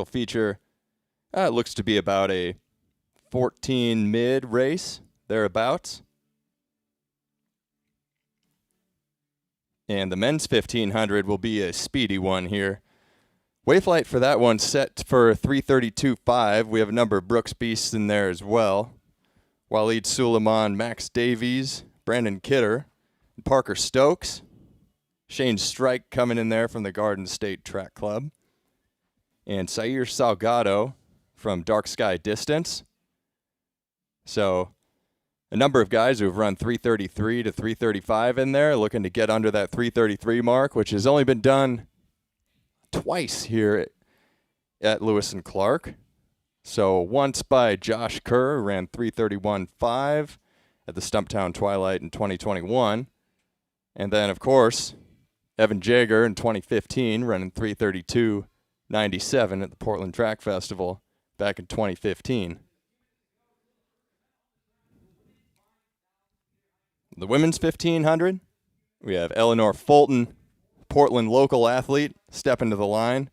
feature. It looks to be about a 14 mid race, thereabouts. And the men's 1500 will be a speedy one here. Wayflight for that one set for 3:32.5. We have a number of Brooks Beasts in there as well. Waleed Suleiman, Max Davies, Brandon Kidder, and Parker Stokes. Shane Strike coming in there from the Garden State Track Club. And Sair Salgado from Dark Sky Distance. So a number of guys who have run 3:33 to 3:35 in there, looking to get under that 3:33 mark, which has only been done twice here at Lewis and Clark. So once by Josh Kerr, who ran 3:31.5 at the Stumptown Twilight in 2021. And then, of course, Evan Jager in 2015 running 3:32.97 at the Portland Track Festival back in 2015. The women's 1500, we have Eleanor Fulton, Portland local athlete, stepping to the line,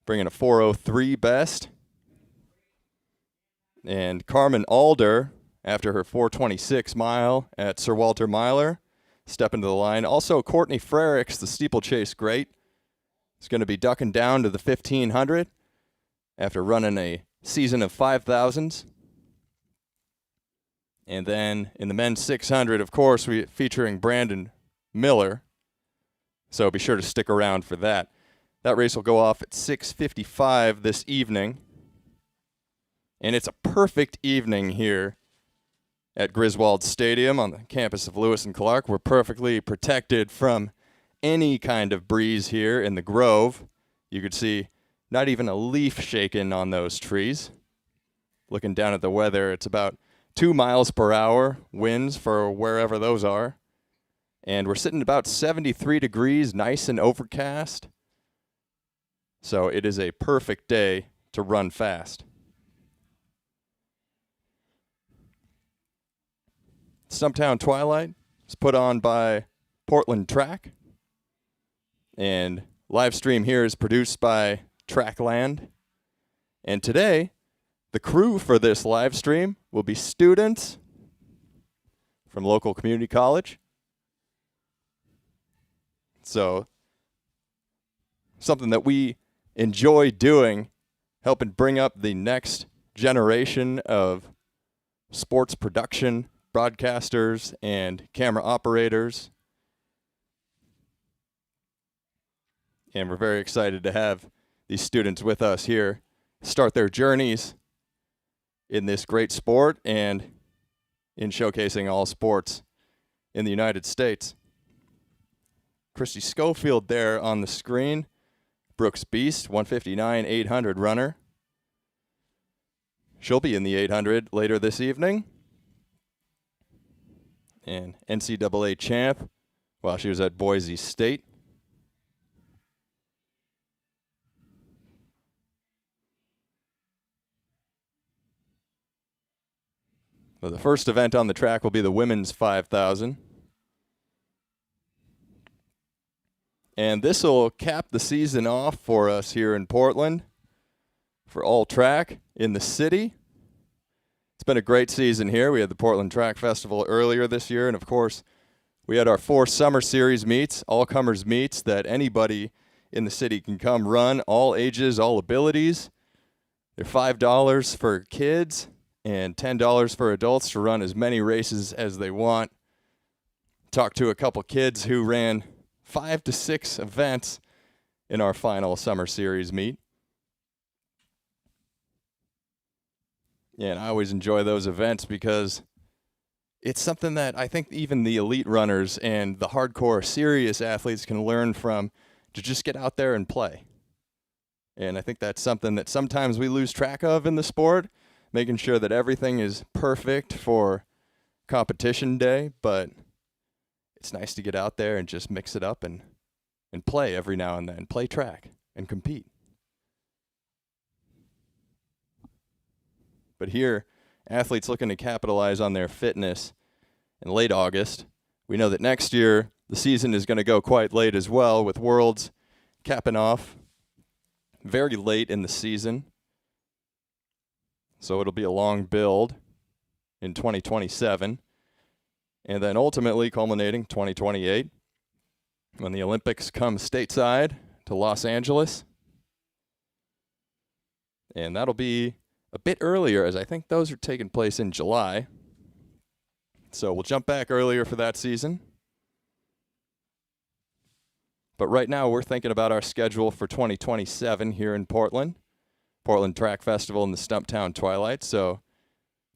bringing a 4:03 best. And Carmen Alder, after her 4:26 mile at Sir Walter Myler, stepping to the line. Also, Courtney Frericks, the steeplechase great, is going to be ducking down to the 1500 after running a season of 5,000s. And then in the men's 600, of course, we're featuring Brandon Miller. So be sure to stick around for that. That race will go off at 6:55 this evening. And it's a perfect evening here at Griswold Stadium on the campus of Lewis and Clark. We're perfectly protected from any kind of breeze here in the Grove. You could see not even a leaf shaking on those trees. Looking down at the weather, it's about 2 miles per hour winds for wherever those are. And we're sitting about 73 degrees, nice and overcast. So it is a perfect day to run fast. Stumptown Twilight is put on by Portland Track. And live stream here is produced by TRACKLND. And today, the crew for this live stream will be students from local community college. So, something that we enjoy doing, helping bring up the next generation of sports production broadcasters and camera operators. And we're very excited to have these students with us here, start their journeys in this great sport and in showcasing all sports in the United States. Christy Schofield there on the screen. Brooks Beast, 159-800 runner. She'll be in the 800 later this evening. And NCAA champ while she was at Boise State. Well, the first event on the track will be the women's 5,000. And this will cap the season off for us here in Portland for all track in the city. It's been a great season here. We had the Portland Track Festival earlier this year, and of course, we had our 4 summer series meets, all-comers meets that anybody in the city can come run, all ages, all abilities. They're $5 for kids and $10 for adults to run as many races as they want. Talked to a couple kids who ran 5 to 6 events in our final summer series meet. Yeah, and I always enjoy those events because it's something that I think even the elite runners and the hardcore serious athletes can learn from, to just get out there and play. And I think that's something that sometimes we lose track of in the sport, making sure that everything is perfect for competition day, but it's nice to get out there and just mix it up and play every now and then, play track and compete. But here, athletes looking to capitalize on their fitness in late August. We know that next year, the season is going to go quite late as well, with Worlds capping off very late in the season. So it'll be a long build in 2027. And then ultimately culminating 2028 when the Olympics come stateside to Los Angeles. And that'll be a bit earlier, as I think those are taking place in July. So we'll jump back earlier for that season. But right now we're thinking about our schedule for 2027 here in Portland. Portland Track Festival and the Stumptown Twilight. So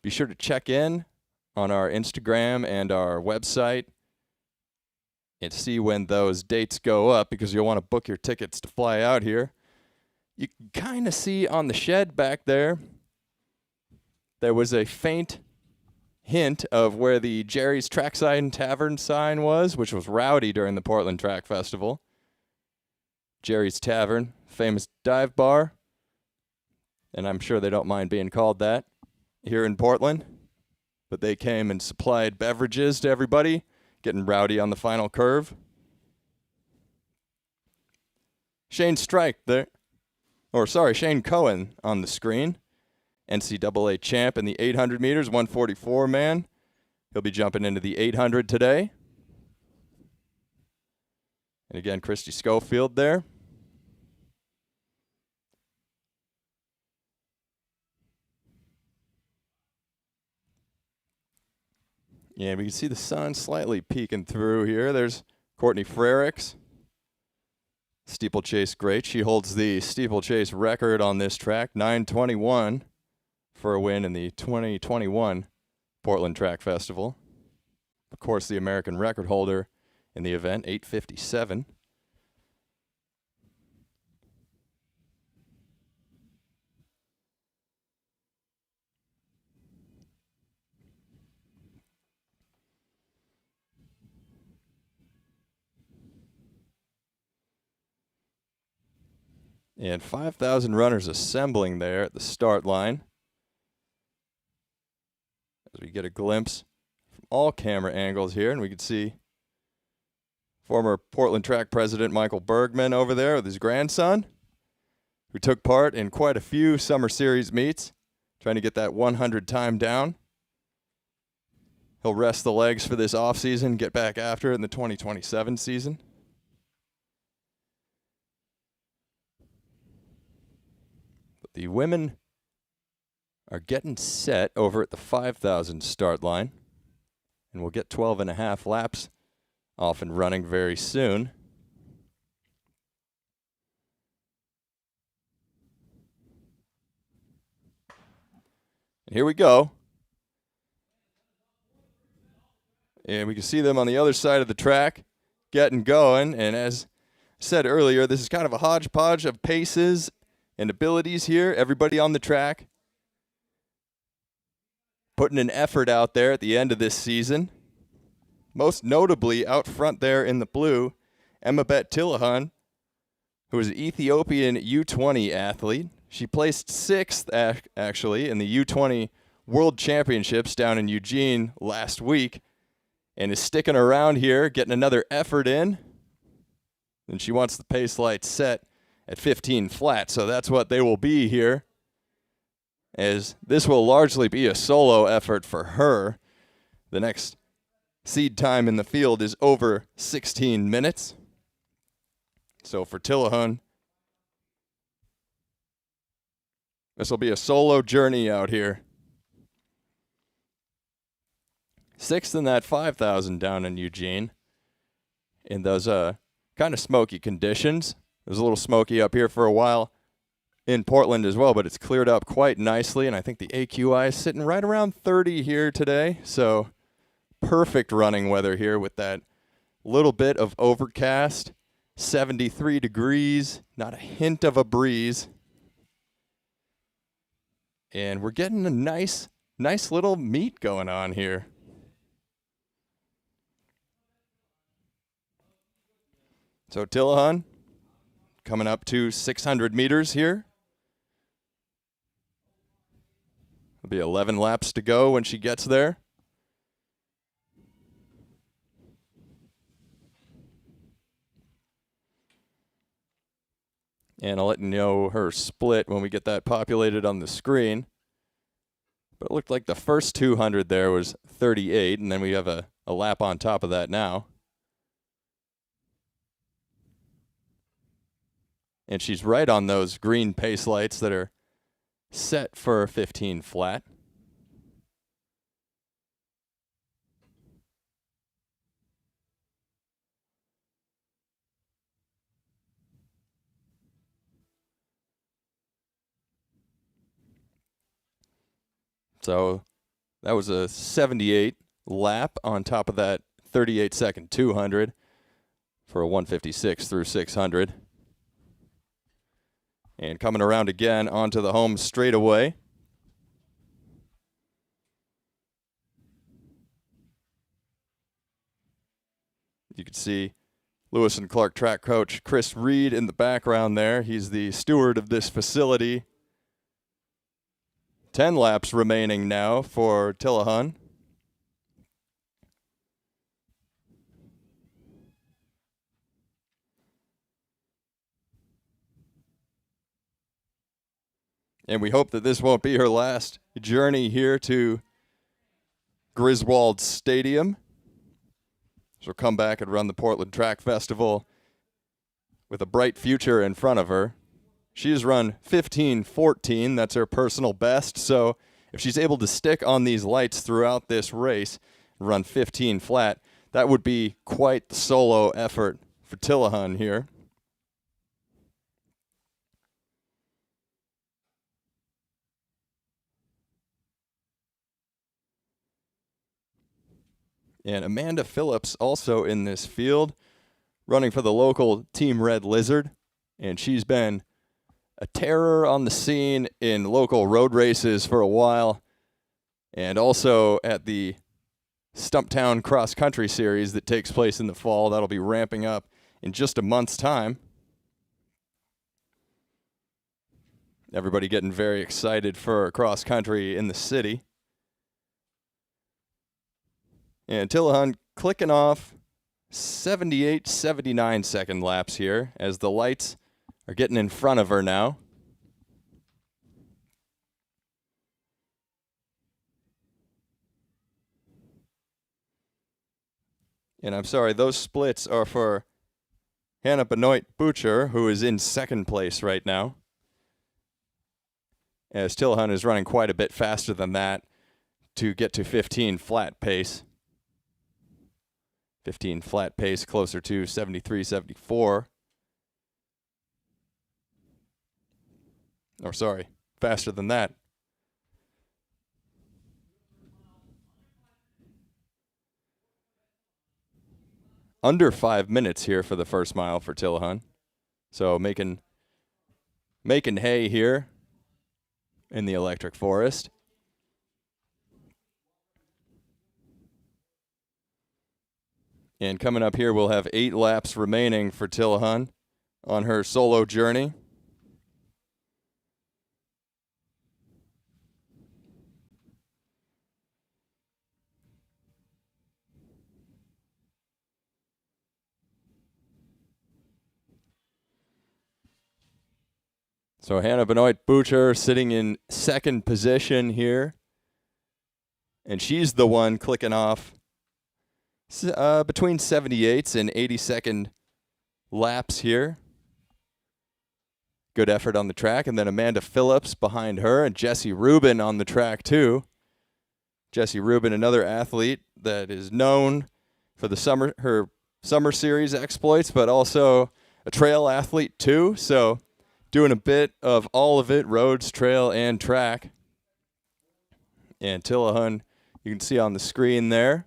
be sure to check in on our Instagram and our website and see when those dates go up, because you'll want to book your tickets to fly out here. You can kind of see on the shed back there, there was a faint hint of where the Jerry's Trackside Tavern sign was, which was rowdy during the Portland Track Festival. Jerry's Tavern, famous dive bar, and I'm sure they don't mind being called that here in Portland. But they came and supplied beverages to everybody, getting rowdy on the final curve. Shane Cohen on the screen. NCAA champ in the 800 meters, 144 man. He'll be jumping into the 800 today. And again, Christy Schofield there. Yeah, we can see the sun slightly peeking through here. There's Courtney Frericks, steeplechase great. She holds the steeplechase record on this track, 9:21 for a win in the 2021 Portland Track Festival. Of course, the American record holder in the event, 8:57. And 5,000 runners assembling there at the start line. As we get a glimpse from all camera angles here, and we can see former Portland Track president Michael Bergman over there with his grandson, who took part in quite a few Summer Series meets, trying to get that 100 time down. He'll rest the legs for this offseason, get back after it in the 2027 season. The women are getting set over at the 5,000 start line, and we'll get 12.5 laps off and running very soon. And here we go. And we can see them on the other side of the track getting going. And as I said earlier, this is kind of a hodgepodge of paces and abilities here. Everybody on the track putting an effort out there at the end of this season. Most notably out front there in the blue, Emabet Tilahan, who is an Ethiopian U20 athlete. She placed 6th actually in the U20 World Championships down in Eugene last week, and is sticking around here, getting another effort in. And she wants the pace light set at 15 flat, so that's what they will be here, as this will largely be a solo effort for her. The next seed time in the field is over 16 minutes. So for Tilahan, this will be a solo journey out here. 6th in that 5,000 down in Eugene in those kind of smoky conditions. It was a little smoky up here for a while in Portland as well, but it's cleared up quite nicely, and I think the AQI is sitting right around 30 here today, so perfect running weather here with that little bit of overcast, 73 degrees, not a hint of a breeze, and we're getting a nice little meet going on here. So Tilahan coming up to 600 meters here. There'll be 11 laps to go when she gets there. And I'll let you know her split when we get that populated on the screen. But it looked like the first 200 there was 38, and then we have a lap on top of that now. And she's right on those green pace lights that are set for 15 flat. So that was a 78 lap on top of that 38-second 200 for a 156 through 600. And coming around again onto the home straightaway. You can see Lewis and Clark track coach Chris Reed in the background there. He's the steward of this facility. 10 laps remaining now for Tillahan. And we hope that this won't be her last journey here to Griswold Stadium. She'll come back and run the Portland Track Festival with a bright future in front of her. She has run 15:14. That's her personal best. So if she's able to stick on these lights throughout this race and run 15 flat, that would be quite the solo effort for Tillahan here. And Amanda Phillips also in this field, running for the local Team Red Lizard. And she's been a terror on the scene in local road races for a while, and also at the Stumptown Cross Country Series that takes place in the fall. That'll be ramping up in just a month's time. Everybody getting very excited for cross country in the city. And Tillahan clicking off 78, 79 second laps here as the lights are getting in front of her now. And I'm sorry, those splits are for Hannah Benoit Butcher, who is in second place right now, as Tillahan is running quite a bit faster than that to get to 15 flat pace. 15 flat pace closer to 73, 74. Or sorry, faster than that. Under 5 minutes here for the first mile for Tillahan. So making hay here in the electric forest. And coming up here, we'll have 8 laps remaining for Tillahan on her solo journey. So Hannah Benoit Butcher sitting in second position here. And she's the one clicking off between 78s and 82nd laps here. Good effort on the track. And then Amanda Phillips behind her, and Jessie Rubin on the track too. Jessie Rubin, another athlete that is known for the her summer series exploits, but also a trail athlete too. So doing a bit of all of it, roads, trail, and track. And Tillahan, you can see on the screen there,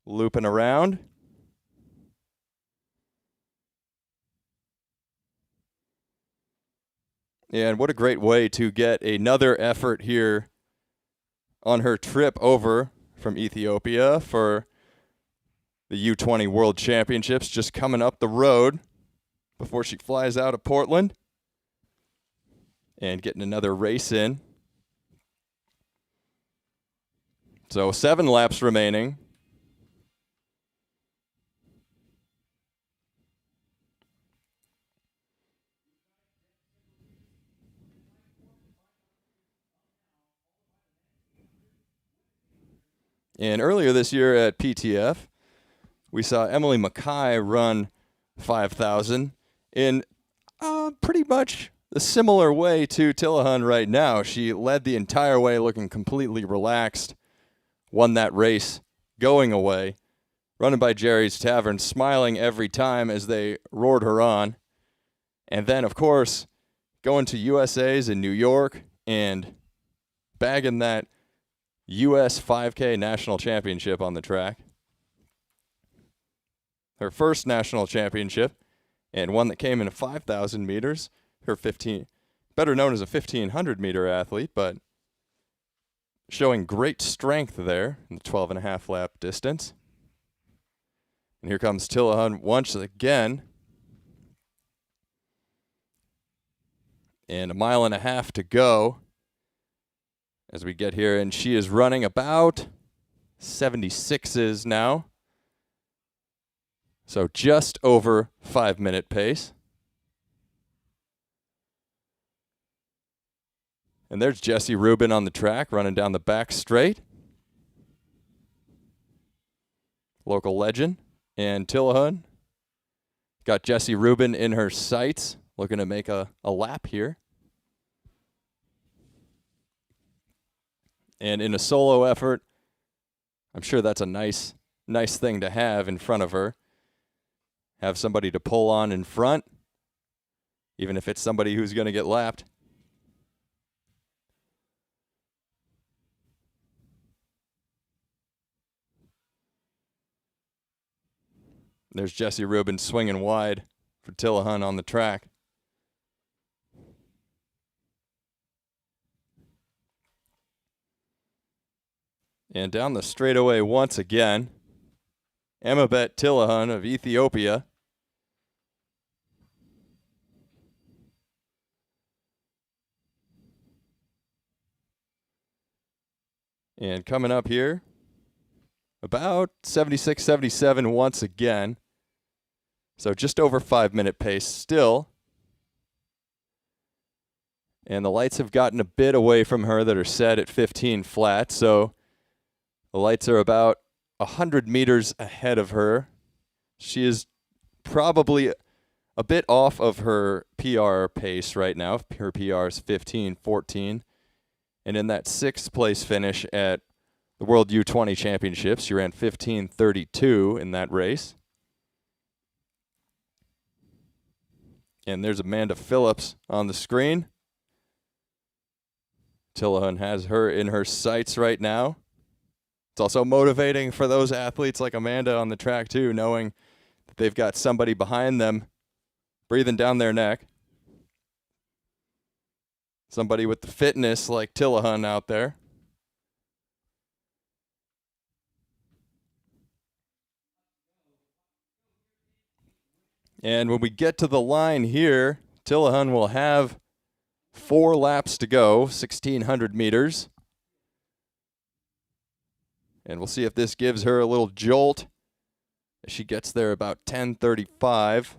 looping around. And what a great way to get another effort here on her trip over from Ethiopia for the U20 World Championships, just coming up the road before she flies out of Portland and getting another race in. So 7 laps remaining. And earlier this year at PTF, we saw Emily Mackay run 5,000 in pretty much a similar way to Tillahan right now. She led the entire way looking completely relaxed, won that race going away, running by Jerry's Tavern, smiling every time as they roared her on. And then, of course, going to USA's in New York and bagging that U.S. 5K national championship on the track. Her first national championship, and one that came in 5,000 meters. Her better known as a 1,500-meter athlete, but showing great strength there in the 12.5 lap distance. And here comes Tillahan once again. And 1.5 miles to go as we get here. And she is running about 76s now. So just over 5-minute pace. And there's Jessie Rubin on the track running down the back straight. Local legend. And Tillahan got Jessie Rubin in her sights, looking to make a lap here. And in a solo effort, I'm sure that's a nice thing to have in front of her. Have somebody to pull on in front, even if it's somebody who's going to get lapped. There's Jessie Rubin swinging wide for Tillahan on the track. And down the straightaway once again, Amabet Tillahan of Ethiopia. And coming up here, about 76, 77 once again. So just over 5-minute pace still. And the lights have gotten a bit away from her that are set at 15 flat. So the lights are about 100 meters ahead of her. She is probably a bit off of her PR pace right now. Her PR is 15:14. And in that 6th place finish at the World U20 Championships, she ran 15:32 in that race. And there's Amanda Phillips on the screen. Tillahan has her in her sights right now. It's also motivating for those athletes like Amanda on the track too, knowing that they've got somebody behind them breathing down their neck. Somebody with the fitness like Tillahan out there. And when we get to the line here, Tillahan will have 4 laps to go, 1,600 meters. And we'll see if this gives her a little jolt as she gets there about 10:35.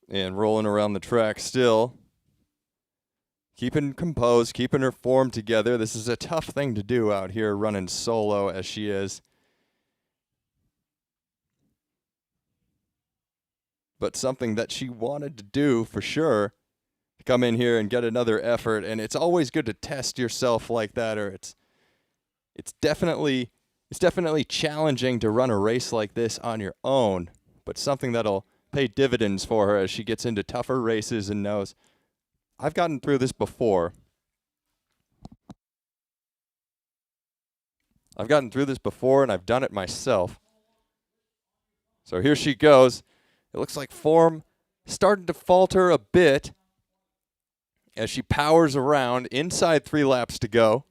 And rolling around the track still. Keeping composed, keeping her form together. This is a tough thing to do out here running solo as she is. But something that she wanted to do for sure. To come in here and get another effort. And it's always good to test yourself like that, or it's definitely challenging to run a race like this on your own, but something that'll pay dividends for her as she gets into tougher races and knows, I've gotten through this before. And I've done it myself. So here she goes. It looks like form starting to falter a bit as she powers around inside 3 laps to go.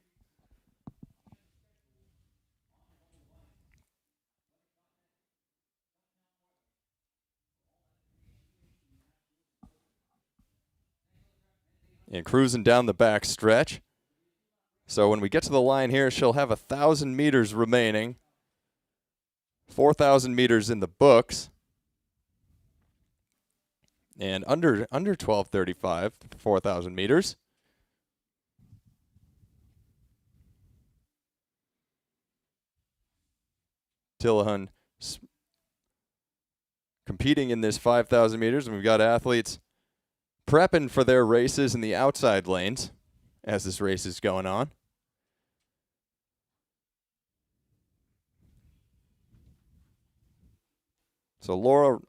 And cruising down the back stretch. So when we get to the line here, she'll have 1,000 meters remaining. 4,000 meters in the books. And under 12:35, 4,000 meters. Tillahun competing in this 5,000 meters, and we've got athletes prepping for their races in the outside lanes as this race is going on. So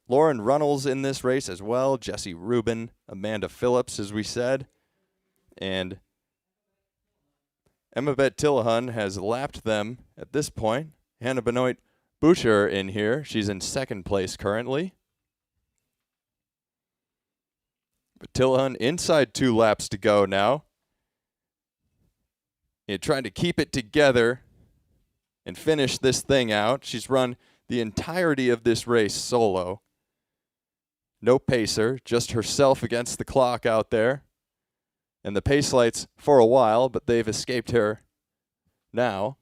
Lauren Runnels in this race as well, Jessie Rubin, Amanda Phillips, as we said, and Emma-Bet Tillahun has lapped them at this point. Hannah Benoit Boucher in here. She's in second place currently. But Tillahun inside 2 laps to go now. And trying to keep it together and finish this thing out. She's run the entirety of this race solo. No pacer, just herself against the clock out there. And the pace lights for a while, but they've escaped her now.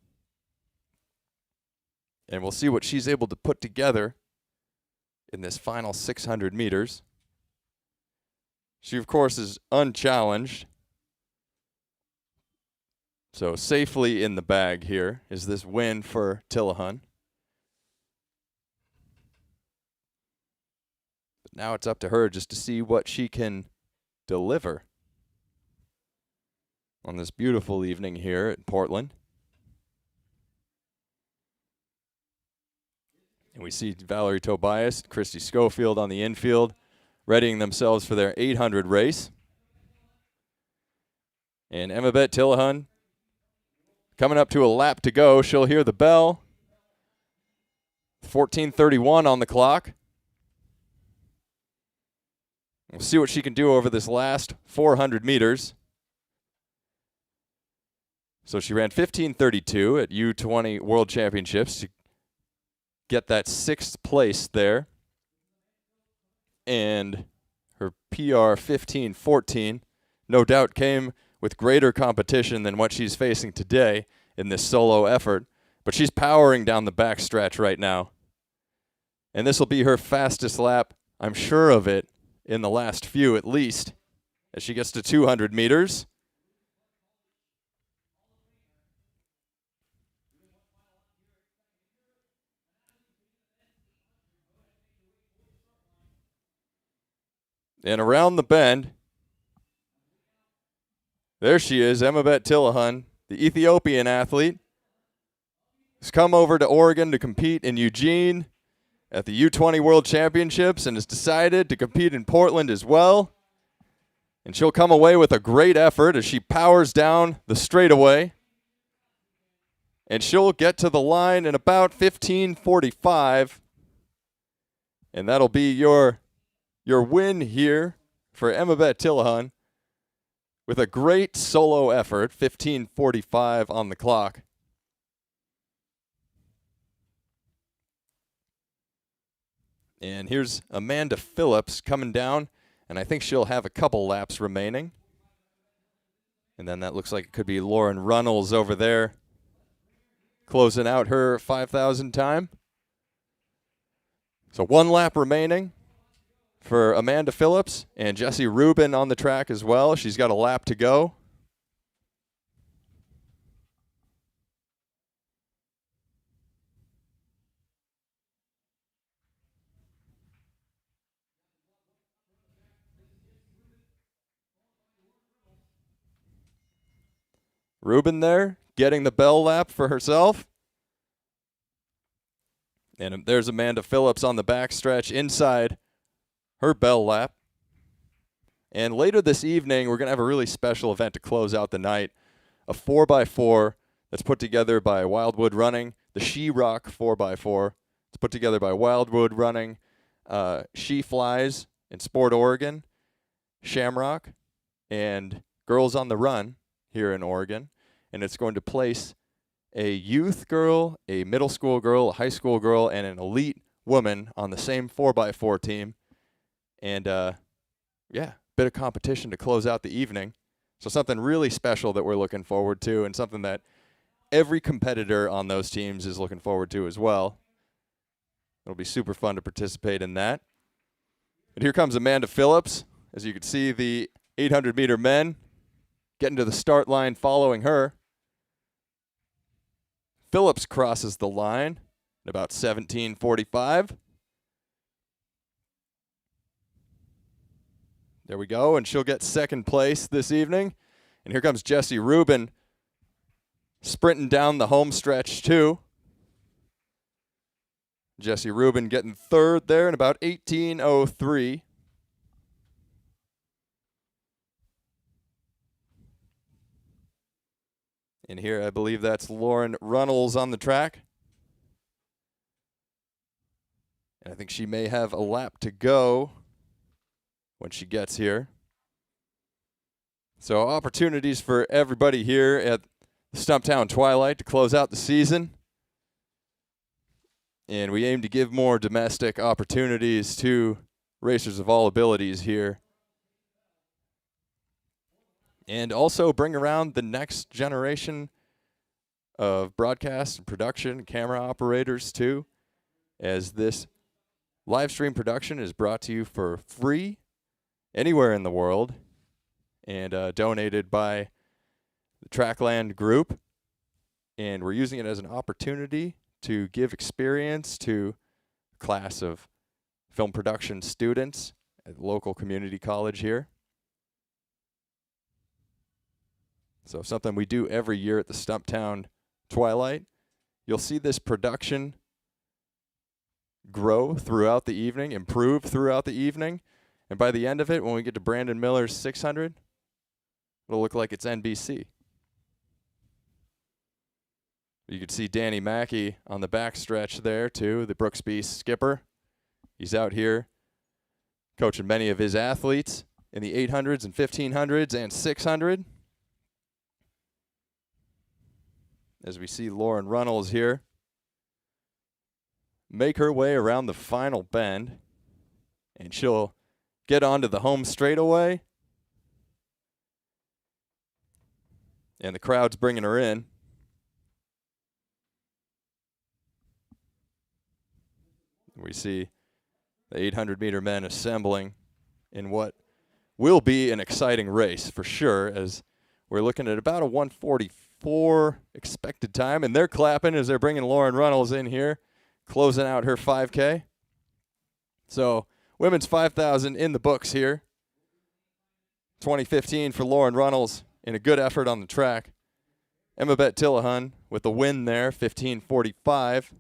And we'll see what she's able to put together in this final 600 meters. She, of course, is unchallenged. So safely in the bag here is this win for Tillahun. But now it's up to her just to see what she can deliver on this beautiful evening here at Portland. And we see Valerie Tobias, Christy Schofield on the infield, readying themselves for their 800 race. And Emma-Bet Tillahun coming up to a lap to go. She'll hear the bell. 14:31 on the clock. We'll see what she can do over this last 400 meters. So she ran 15:32 at U20 World Championships to get that 6th place there. And her PR 15:14 no doubt came with greater competition than what she's facing today in this solo effort. But she's powering down the back stretch right now. And this will be her fastest lap, I'm sure of it, in the last few at least, as she gets to 200 meters. And around the bend, there she is, Emma-Bet Tillahun, the Ethiopian athlete, has come over to Oregon to compete in Eugene at the U20 World Championships and has decided to compete in Portland as well. And she'll come away with a great effort as she powers down the straightaway. And she'll get to the line in about 15:45. And that'll be your win here for Emma-Bet Tillahun with a great solo effort, 15:45 on the clock. And here's Amanda Phillips coming down, and I think she'll have a couple laps remaining. And then that looks like it could be Lauren Runnels over there closing out her 5,000 time. So 1 lap remaining for Amanda Phillips, and Jessie Rubin on the track as well. She's got a lap to go. Rubin there, getting the bell lap for herself. And there's Amanda Phillips on the backstretch inside her bell lap. And later this evening, we're going to have a really special event to close out the night. A 4x4 that's put together by Wildwood Running, the She Rock 4x4. It's put together by Wildwood Running, She Flies in Sport Oregon, Shamrock, and Girls on the Run here in Oregon. And it's going to place a youth girl, a middle school girl, a high school girl, and an elite woman on the same 4x4 team. And, bit of competition to close out the evening. So something really special that we're looking forward to, and something that every competitor on those teams is looking forward to as well. It'll be super fun to participate in that. And here comes Amanda Phillips. As you can see, the 800-meter men getting to the start line following her. Phillips crosses the line at about 17:45. There we go, and she'll get second place this evening. And here comes Jessie Rubin sprinting down the home stretch too. Jessie Rubin getting third there in about 18:03. And here I believe that's Lauren Runnels on the track. And I think she may have a lap to go when she gets here. So opportunities for everybody here at Stumptown Twilight to close out the season. And we aim to give more domestic opportunities to racers of all abilities here. And also bring around the next generation of broadcast and production and camera operators too, as this live stream production is brought to you for free anywhere in the world, and donated by the TRACKLND group. And we're using it as an opportunity to give experience to a class of film production students at the local community college here. So something we do every year at the Stumptown Twilight. You'll see this production grow throughout the evening, improve throughout the evening. And by the end of it, when we get to Brandon Miller's 600, it'll look like it's NBC. You can see Danny Mackey on the back stretch there, too, the Brooksby skipper. He's out here coaching many of his athletes in the 800s and 1500s and 600. As we see Lauren Runnels here make her way around the final bend, and she'll get onto the home straightaway. And the crowd's bringing her in. We see the 800-meter men assembling in what will be an exciting race for sure, as we're looking at about a 1:44 expected time. And they're clapping as they're bringing Lauren Runnels in here, closing out her 5K. So women's 5,000 in the books here. 2015 for Lauren Runnels in a good effort on the track. Emma Bett Tillahan with the win there, 15:45.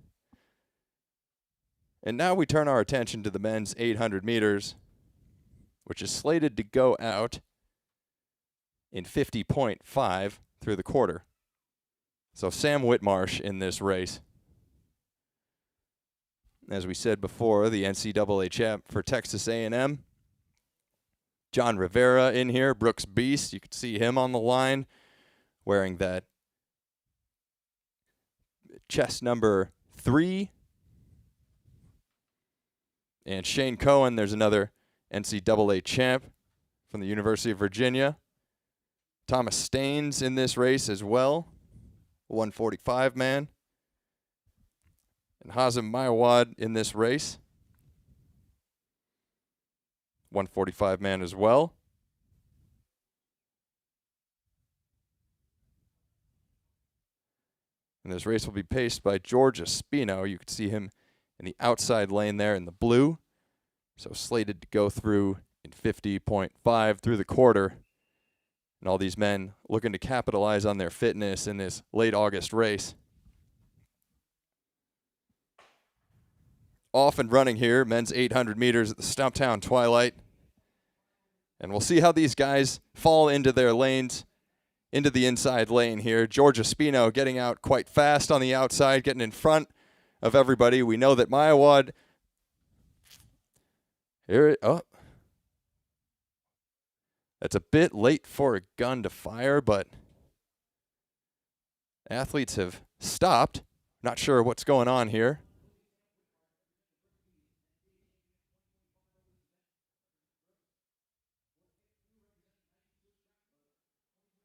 And now we turn our attention to the men's 800 meters, which is slated to go out in 50.5 through the quarter. So Sam Whitmarsh in this race. As we said before, the NCAA champ for Texas A&M. John Rivera in here, Brooks Beast. You can see him on the line wearing that chest number 3. And Shane Cohen, there's another NCAA champ from the University of Virginia. Thomas Staines in this race as well, 145 man. And Hazem Mayawad in this race, 145 man as well. And this race will be paced by George Espino. You can see him in the outside lane there in the blue. So slated to go through in 50.5 through the quarter. And all these men looking to capitalize on their fitness in this late August race. Off and running here, men's 800 meters at the Stumptown Twilight. And we'll see how these guys fall into their lanes, into the inside lane here. George Espino getting out quite fast on the outside, getting in front of everybody. We know that Maiawad here. Oh, that's a bit late for a gun to fire, but athletes have stopped. Not sure what's going on here.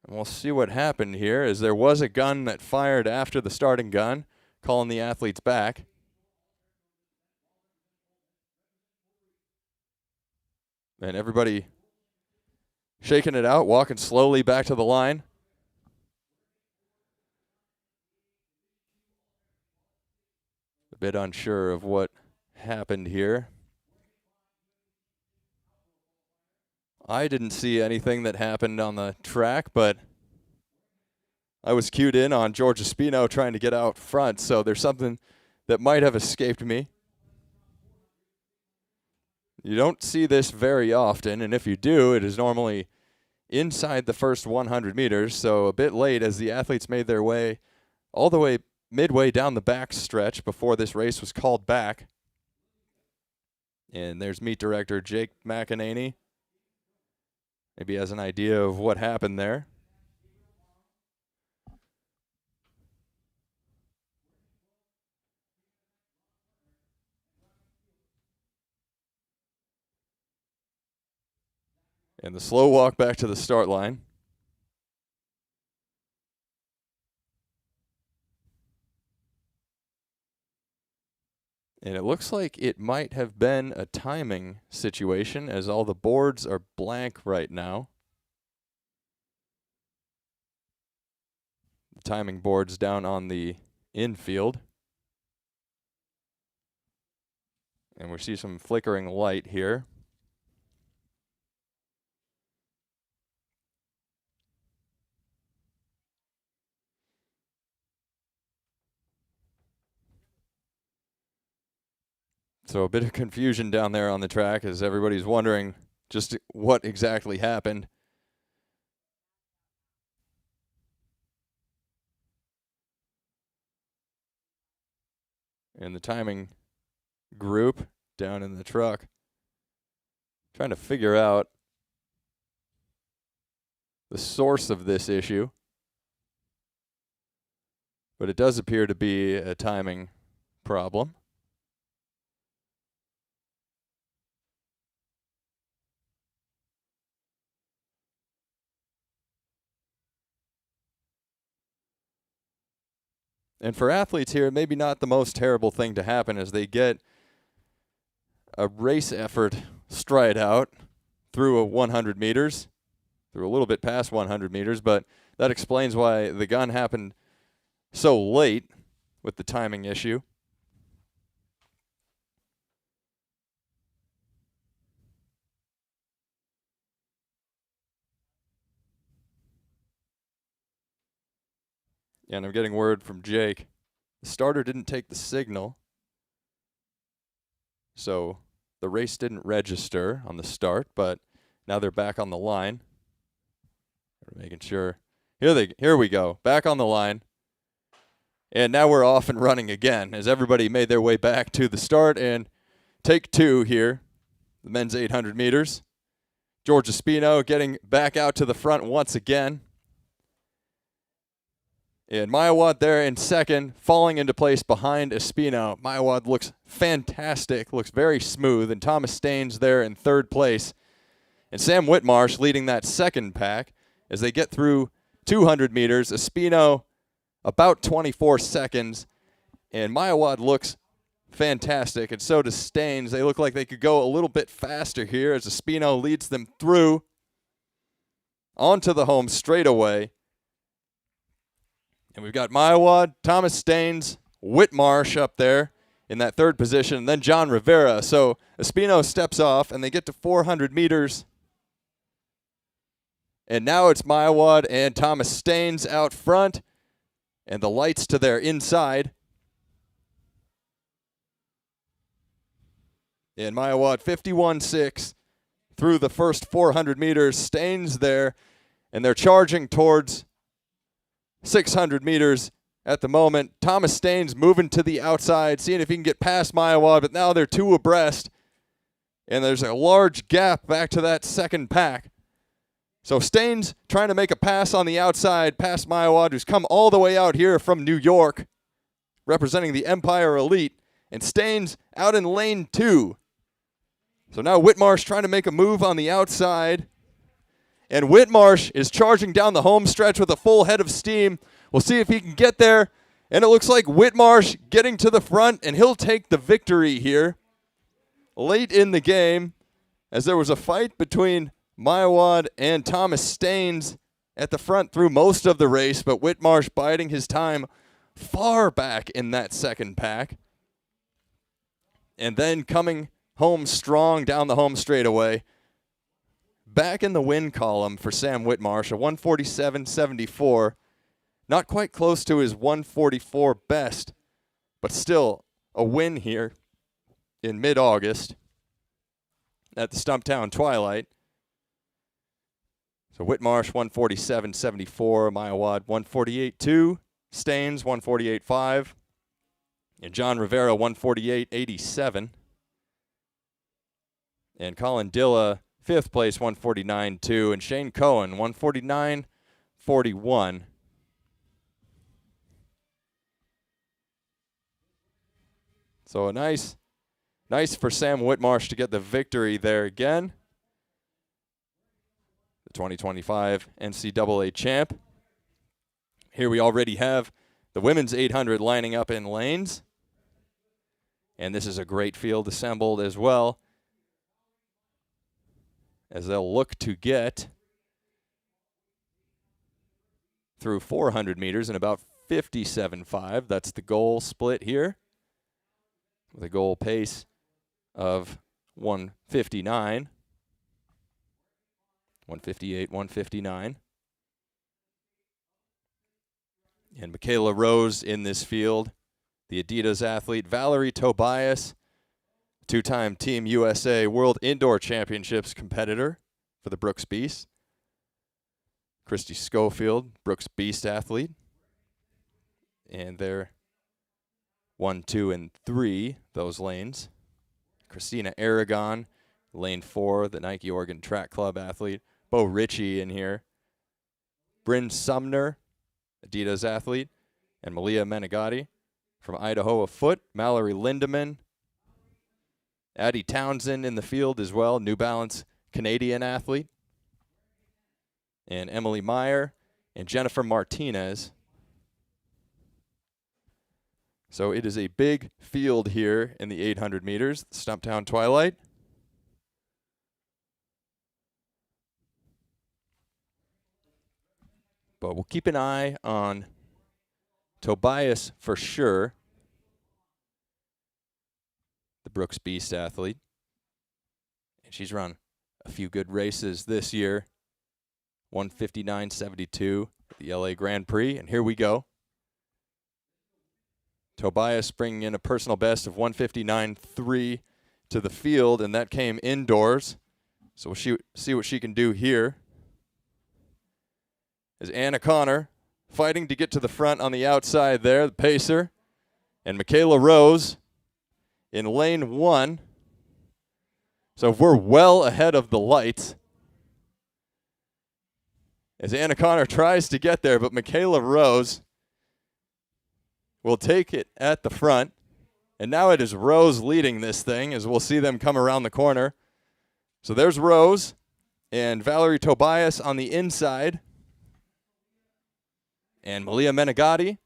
And we'll see what happened here, as there was a gun that fired after the starting gun, calling the athletes back. And everybody shaking it out, walking slowly back to the line. A bit unsure of what happened here. I didn't see anything that happened on the track, but I was cued in on George Espino trying to get out front, so there's something that might have escaped me. You don't see this very often, and if you do, it is normally inside the first 100 meters, so a bit late as the athletes made their way all the way midway down the back stretch before this race was called back. And there's meet director Jake McEnany. Maybe has an idea of what happened there. And the slow walk back to the start line. And it looks like it might have been a timing situation, as all the boards are blank right now. The timing board's down on the infield. And we see some flickering light here. So a bit of confusion down there on the track as everybody's wondering just what exactly happened. And the timing group down in the truck trying to figure out the source of this issue. But it does appear to be a timing problem. And for athletes here, maybe not the most terrible thing to happen as they get a race effort stride out through a 100 meters, through a little bit past 100 meters, but that explains why the gun happened so late with the timing issue. And I'm getting word from Jake. The starter didn't take the signal, so the race didn't register on the start, but now they're back on the line. We're making sure. Here we go, back on the line. And now we're off and running again as everybody made their way back to the start. And take two here, the men's 800 meters. George Espino getting back out to the front once again. And Maiawad there in second, falling into place behind Espino. Maiawad looks fantastic, looks very smooth. And Thomas Staines there in third place. And Sam Whitmarsh leading that second pack as they get through 200 meters. Espino about 24 seconds. And Maiawad looks fantastic, and so does Staines. They look like they could go a little bit faster here as Espino leads them through onto the home straightaway. And we've got Maiawad, Thomas Staines, Whitmarsh up there in that third position, and then John Rivera. So Espino steps off, and they get to 400 meters. And now it's Maiawad and Thomas Staines out front, and the lights to their inside. And Maiawad 51.6 through the first 400 meters. Staines there, and they're charging towards 600 meters at the moment. Thomas Staines moving to the outside, seeing if he can get past Maiawad, but now they're two abreast. And there's a large gap back to that second pack. So Staines trying to make a pass on the outside past Maiawad, who's come all the way out here from New York, representing the Empire Elite. And Staines out in lane 2. So now Whitmarsh trying to make a move on the outside. And Whitmarsh is charging down the home stretch with a full head of steam. We'll see if he can get there. And it looks like Whitmarsh getting to the front, and he'll take the victory here late in the game, as there was a fight between Maiawad and Thomas Staines at the front through most of the race, but Whitmarsh biding his time far back in that second pack. And then coming home strong down the home straightaway. Back in the win column for Sam Whitmarsh, a 147.74. Not quite close to his 144 best, but still a win here in mid-August at the Stumptown Twilight. So Whitmarsh 147.74, Maiawad 148.2, Staines 148.5, and John Rivera 148.87. And Colin Dilla, 5th place, 149.2, and Shane Cohen 149.41. So a nice for Sam Whitmarsh to get the victory there again. The 2025 NCAA champ. Here we already have the women's 800 lining up in lanes. And this is a great field assembled as well, as they'll look to get through 400 meters in about 57.5. That's the goal split here, with a goal pace of 159, 158, 159. And Michaela Rose in this field, the Adidas athlete. Valerie Tobias, two-time Team USA World Indoor Championships competitor for the Brooks Beast. Christy Schofield, Brooks Beast athlete. And they're 1, 2, and 3, those lanes. Christina Aragon, lane 4, the Nike Oregon Track Club athlete. Bo Ritchie in here. Bryn Sumner, Adidas athlete. And Malia Menegatti from Idaho, a foot. Mallory Lindemann. Addie Townsend in the field as well, New Balance Canadian athlete. And Emily Meyer and Jennifer Martinez. So it is a big field here in the 800 meters, Stumptown Twilight. But we'll keep an eye on Tobias for sure, the Brooks Beast athlete. And she's run a few good races this year. 159.72 at the LA Grand Prix. And here we go. Tobias bringing in a personal best of 159.3 to the field, and that came indoors. So we'll see what she can do here. As Anna Connor fighting to get to the front on the outside there, the pacer. And Michaela Rose in lane 1. So we're well ahead of the lights. As Anna Connor tries to get there, but Michaela Rose will take it at the front. And now it is Rose leading this thing, as we'll see them come around the corner. So there's Rose and Valerie Tobias on the inside. And Malia Menegatti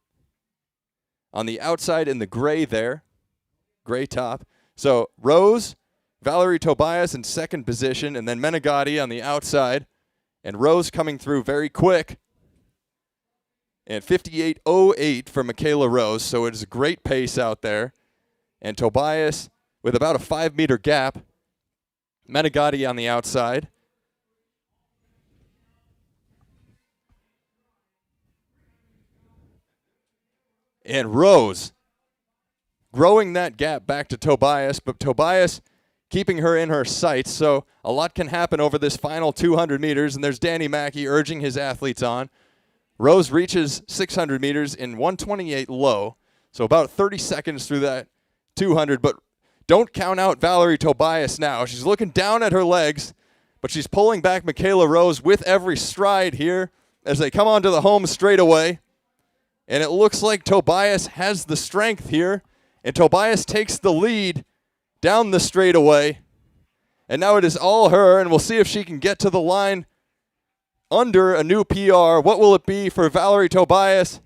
on the outside in the gray there. Gray top. So Rose, Valerie Tobias in second position, and then Menegatti on the outside. And Rose coming through very quick. And 58.08 for Michaela Rose, so it is a great pace out there. And Tobias with about a 5-meter gap. Menegatti on the outside. And Rose growing that gap back to Tobias, but Tobias keeping her in her sights, so a lot can happen over this final 200 meters, and there's Danny Mackey urging his athletes on. Rose reaches 600 meters in 128 low, so about 30 seconds through that 200, but don't count out Valerie Tobias now. She's looking down at her legs, but she's pulling back Michaela Rose with every stride here as they come onto the home straightaway. And it looks like Tobias has the strength here, and Tobias takes the lead down the straightaway. And now it is all her, and we'll see if she can get to the line under a new PR. What will it be for Valerie Tobias?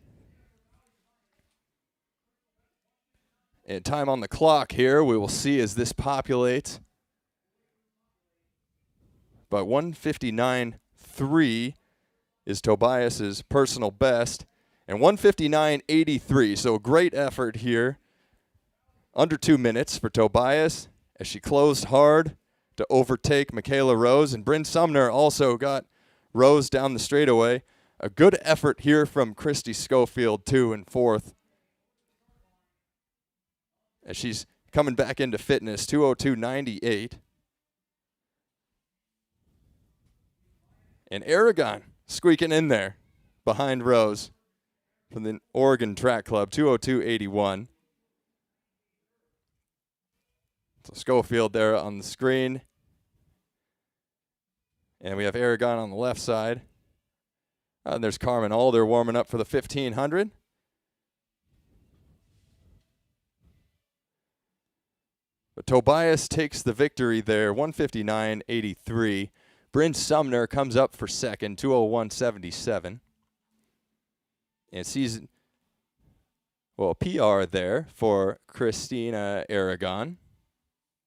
And time on the clock here. We will see as this populates. But 159.3 is Tobias's personal best. And 159.83. So a great effort here. Under 2 minutes for Tobias as she closed hard to overtake Michaela Rose. And Bryn Sumner also got Rose down the straightaway. A good effort here from Christy Schofield, too, in fourth. As she's coming back into fitness, 2:02.98. And Aragon squeaking in there behind Rose from the Oregon Track Club, 2:02.81. So Schofield there on the screen. And we have Aragon on the left side. And there's Carmen Alder warming up for the 1500. But Tobias takes the victory there, 159.83. Bryn Sumner comes up for second, 2:01.77. And season, well, PR there for Christina Aragon,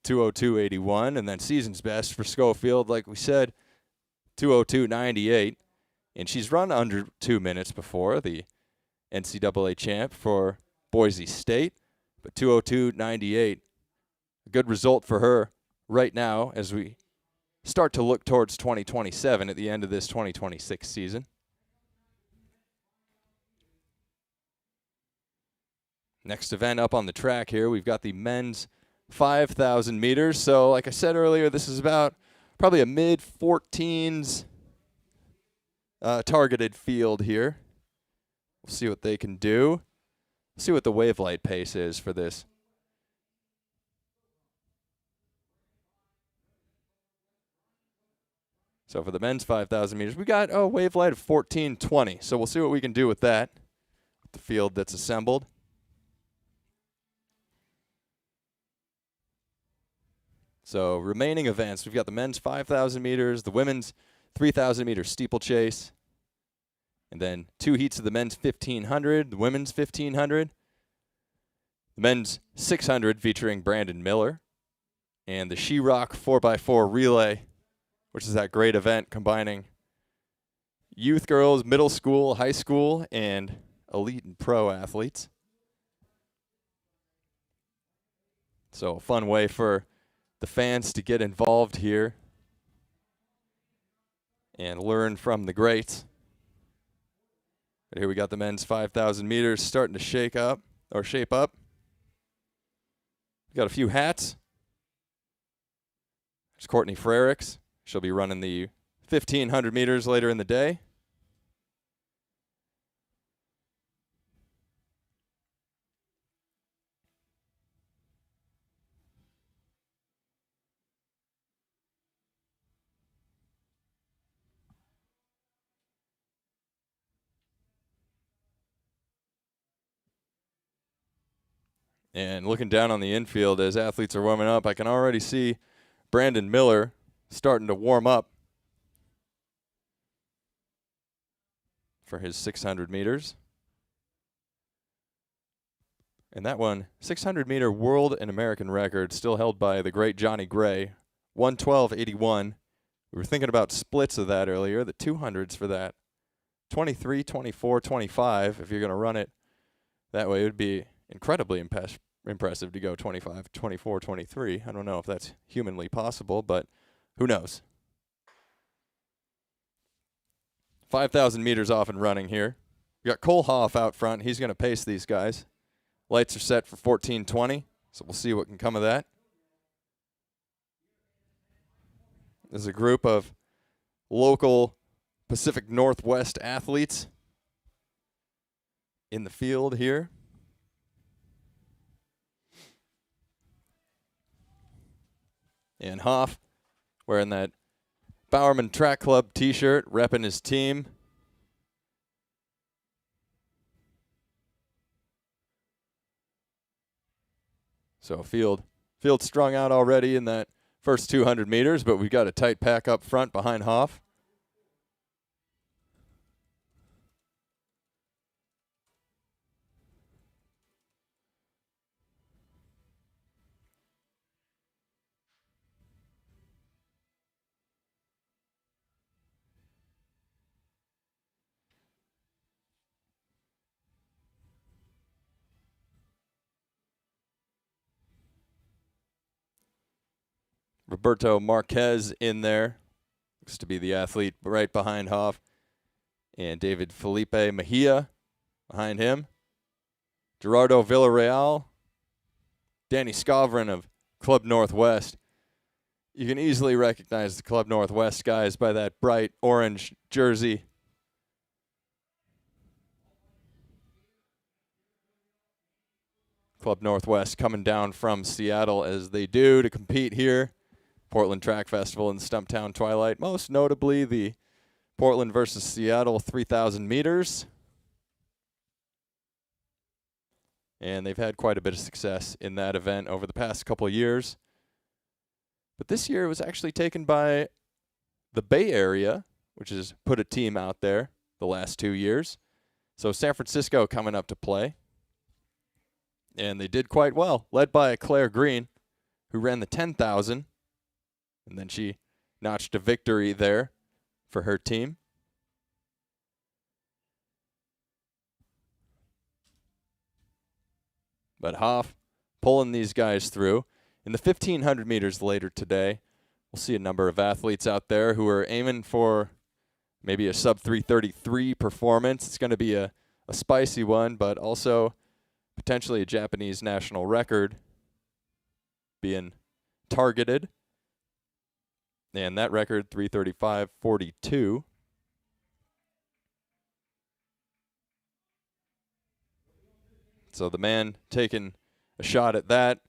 2:02.81. And then season's best for Schofield, like we said, 2:02.98. And she's run under 2 minutes before, the NCAA champ for Boise State. But 2:02.98, a good result for her right now as we start to look towards 2027 at the end of this 2026 season. Next event up on the track here, we've got the men's 5,000 meters. So like I said earlier, this is about probably a mid-14s targeted field here. We'll see what they can do. See what the wavelight pace is for this. So for the men's 5,000 meters, we got a wavelight of 14:20. So we'll see what we can do with that, with the field that's assembled. So remaining events, we've got the men's 5,000 meters, the women's 3,000 meter steeplechase, and then 2 heats of the men's 1,500, the women's 1,500, the men's 600 featuring Brandon Miller, and the She-Rock 4x4 relay, which is that great event combining youth girls, middle school, high school, and elite and pro athletes. So a fun way for the fans to get involved here and learn from the greats. But here we got the men's 5,000 meters starting to shape up. We got a few hats. There's Courtney Frericks. She'll be running the 1,500 meters later in the day. And looking down on the infield as athletes are warming up, I can already see Brandon Miller starting to warm up for his 600 meters. And that one, 600-meter world and American record, still held by the great Johnny Gray, 1:12.81. We were thinking about splits of that earlier, the 200s for that. 23, 24, 25. If you're going to run it that way, it would be incredibly impressive to go 25, 24, 23. I don't know if that's humanly possible, but who knows? 5,000 meters off and running here. We got Cole Hoff out front. He's going to pace these guys. Lights are set for 14:20, so we'll see what can come of that. There's a group of local Pacific Northwest athletes in the field here. And Hoff wearing that Bowerman Track Club t-shirt, repping his team. So field strung out already in that first 200 meters, but we've got a tight pack up front behind Hoff. Roberto Marquez in there. Looks to be the athlete right behind Hoff. And David Felipe Mejia behind him. Gerardo Villarreal. Danny Scavron of Club Northwest. You can easily recognize the Club Northwest guys by that bright orange jersey. Club Northwest coming down from Seattle as they do to compete here. Portland Track Festival and Stumptown Twilight. Most notably the Portland versus Seattle 3,000 meters. And they've had quite a bit of success in that event over the past couple of years. But this year it was actually taken by the Bay Area, which has put a team out there the last 2 years. So San Francisco coming up to play. And they did quite well, led by Claire Green, who ran the 10,000. And then she notched a victory there for her team. But Hoff pulling these guys through. In the 1,500 meters later today, we'll see a number of athletes out there who are aiming for maybe a sub-333 performance. It's going to be a spicy one, but also potentially a Japanese national record being targeted. And that record, 3:35.42. So the man taking a shot at that,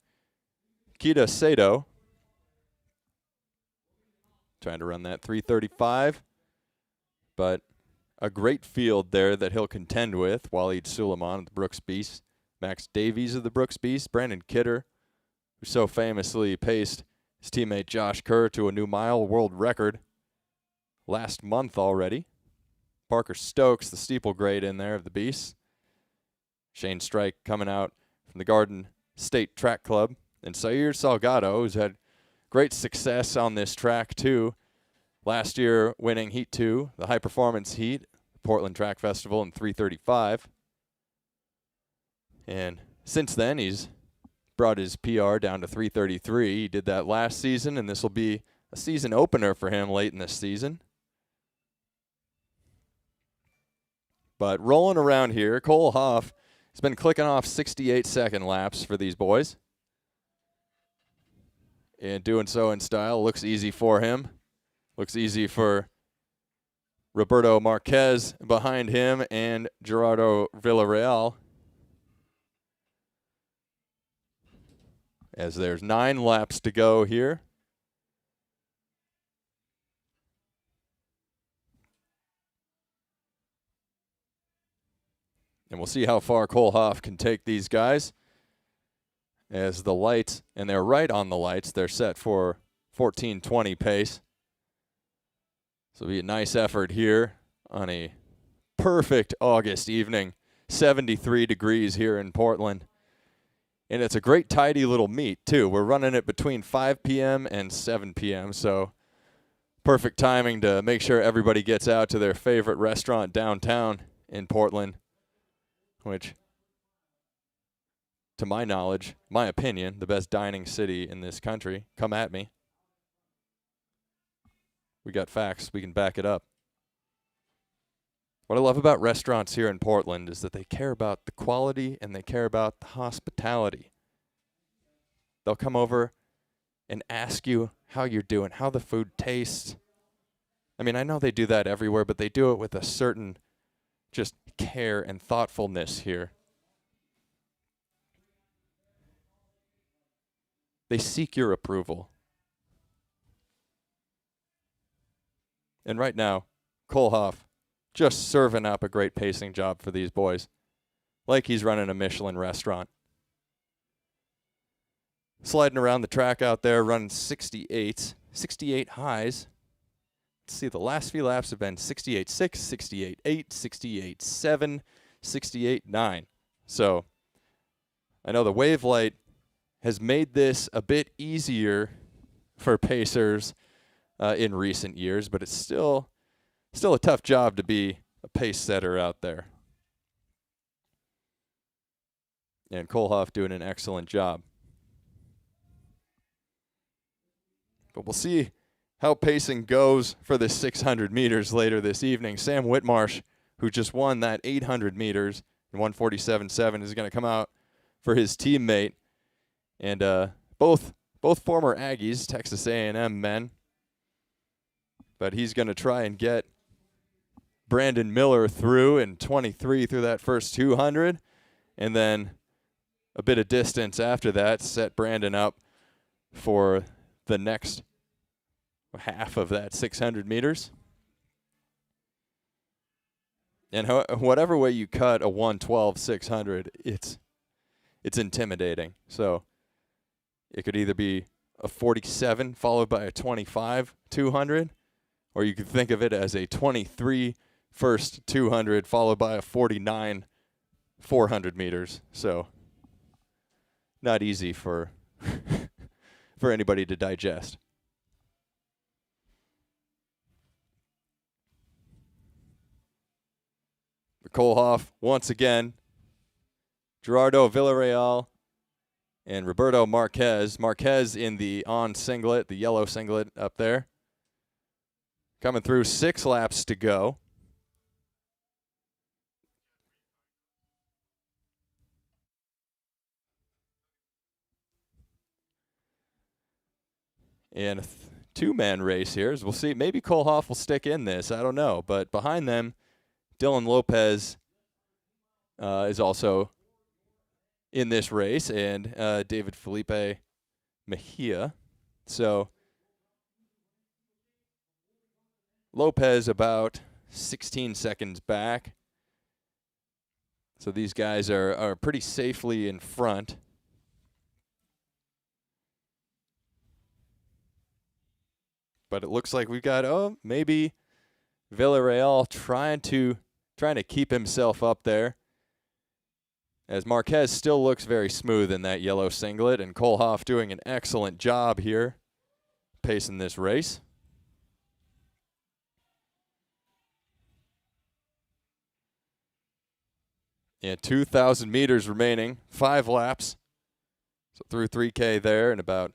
Kita Sato, trying to run that 3:35. But a great field there that he'll contend with. Waleed Suleiman of the Brooks Beast, Max Davies of the Brooks Beast, Brandon Kidder, who so famously paced his teammate Josh Kerr to a new mile world record last month already. Parker Stokes, the steeple grade in there of the Beast. Shane Strike coming out from the Garden State Track Club. And Sair Salgado, who's had great success on this track too. Last year winning Heat 2, the high performance heat, Portland Track Festival in 3:35. And since then he's brought his PR down to 3:33. He did that last season, and this will be a season opener for him late in this season. But rolling around here, Cole Hoff has been clicking off 68-second laps for these boys. And doing so in style. Looks easy for him. Looks easy for Roberto Marquez behind him and Gerardo Villarreal. As there's 9 laps to go here. And we'll see how far Cole Hoff can take these guys. As the lights, and they're right on the lights, they're set for 14:20 pace. So it'll be a nice effort here on a perfect August evening. 73 degrees here in Portland. And it's a great tidy little meet, too. We're running it between 5 p.m. and 7 p.m., so perfect timing to make sure everybody gets out to their favorite restaurant downtown in Portland, which, to my knowledge, my opinion, the best dining city in this country. Come at me. We got facts. We can back it up. What I love about restaurants here in Portland is that they care about the quality and they care about the hospitality. They'll come over and ask you how you're doing, how the food tastes. I mean, I know they do that everywhere, but they do it with a certain just care and thoughtfulness here. They seek your approval. And right now, Kohlhoff just serving up a great pacing job for these boys, like he's running a Michelin restaurant. Sliding around the track out there, running 68 highs. Let's see, the last few laps have been 68.6, 68.8, 68.7, 68.9. So I know the wave light has made this a bit easier for pacers in recent years, but it's still a tough job to be a pace setter out there. And Kohlhoff doing an excellent job. But we'll see how pacing goes for the 600 meters later this evening. Sam Whitmarsh, who just won that 800 meters in 147.7, is going to come out for his teammate. And both former Aggies, Texas A&M men. But he's going to try and get Brandon Miller through in 23 through that first 200. And then a bit of distance after that, set Brandon up for the next half of that 600 meters. And whatever way you cut a 112 600, it's intimidating. So it could either be a 47 followed by a 25 200, or you could think of it as a 23 first 200 followed by a 49 400 meters. So not easy for for anybody to digest. Kohlhoff once again, Gerardo Villarreal and Roberto Marquez. Marquez in the on singlet, the yellow singlet up there. Coming through 6 laps to go. And a two-man race here. As we'll see, maybe Kohlhoff will stick in this. I don't know. But behind them, Dylan Lopez is also in this race, and David Felipe Mejia. So Lopez about 16 seconds back. So these guys are pretty safely in front. But it looks like we've got, maybe Villarreal trying to keep himself up there, as Marquez still looks very smooth in that yellow singlet, and Kohlhoff doing an excellent job here pacing this race. And 2,000 meters remaining, 5 laps. So through 3K there in about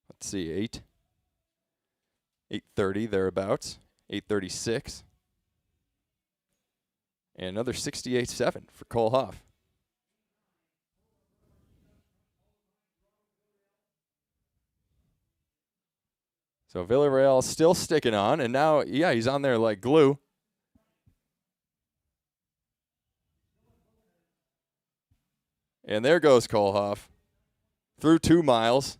let's see, 8:30 thereabouts, 8:36. And another 68.7 for Kohlhoff. So Villarreal still sticking on, and now, yeah, he's on there like glue. And there goes Kohlhoff through 2 miles.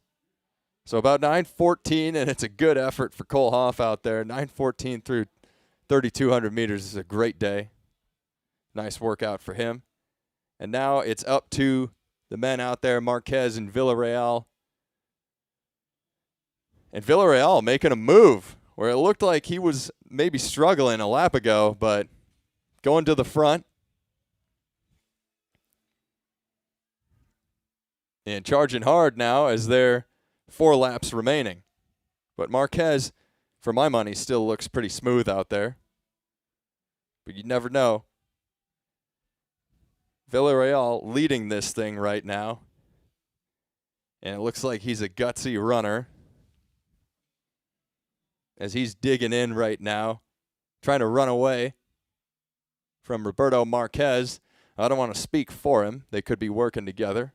So about 9:14, and it's a good effort for Kohlhoff out there. 9:14 through 3,200 meters is a great day. Nice workout for him. And now it's up to the men out there, Marquez and Villarreal. And Villarreal making a move where it looked like he was maybe struggling a lap ago, but going to the front. And charging hard now as they're 4 laps remaining. But Marquez, for my money, still looks pretty smooth out there. But you never know. Villarreal leading this thing right now. And it looks like he's a gutsy runner, as he's digging in right now, trying to run away from Roberto Marquez. I don't want to speak for him. They could be working together.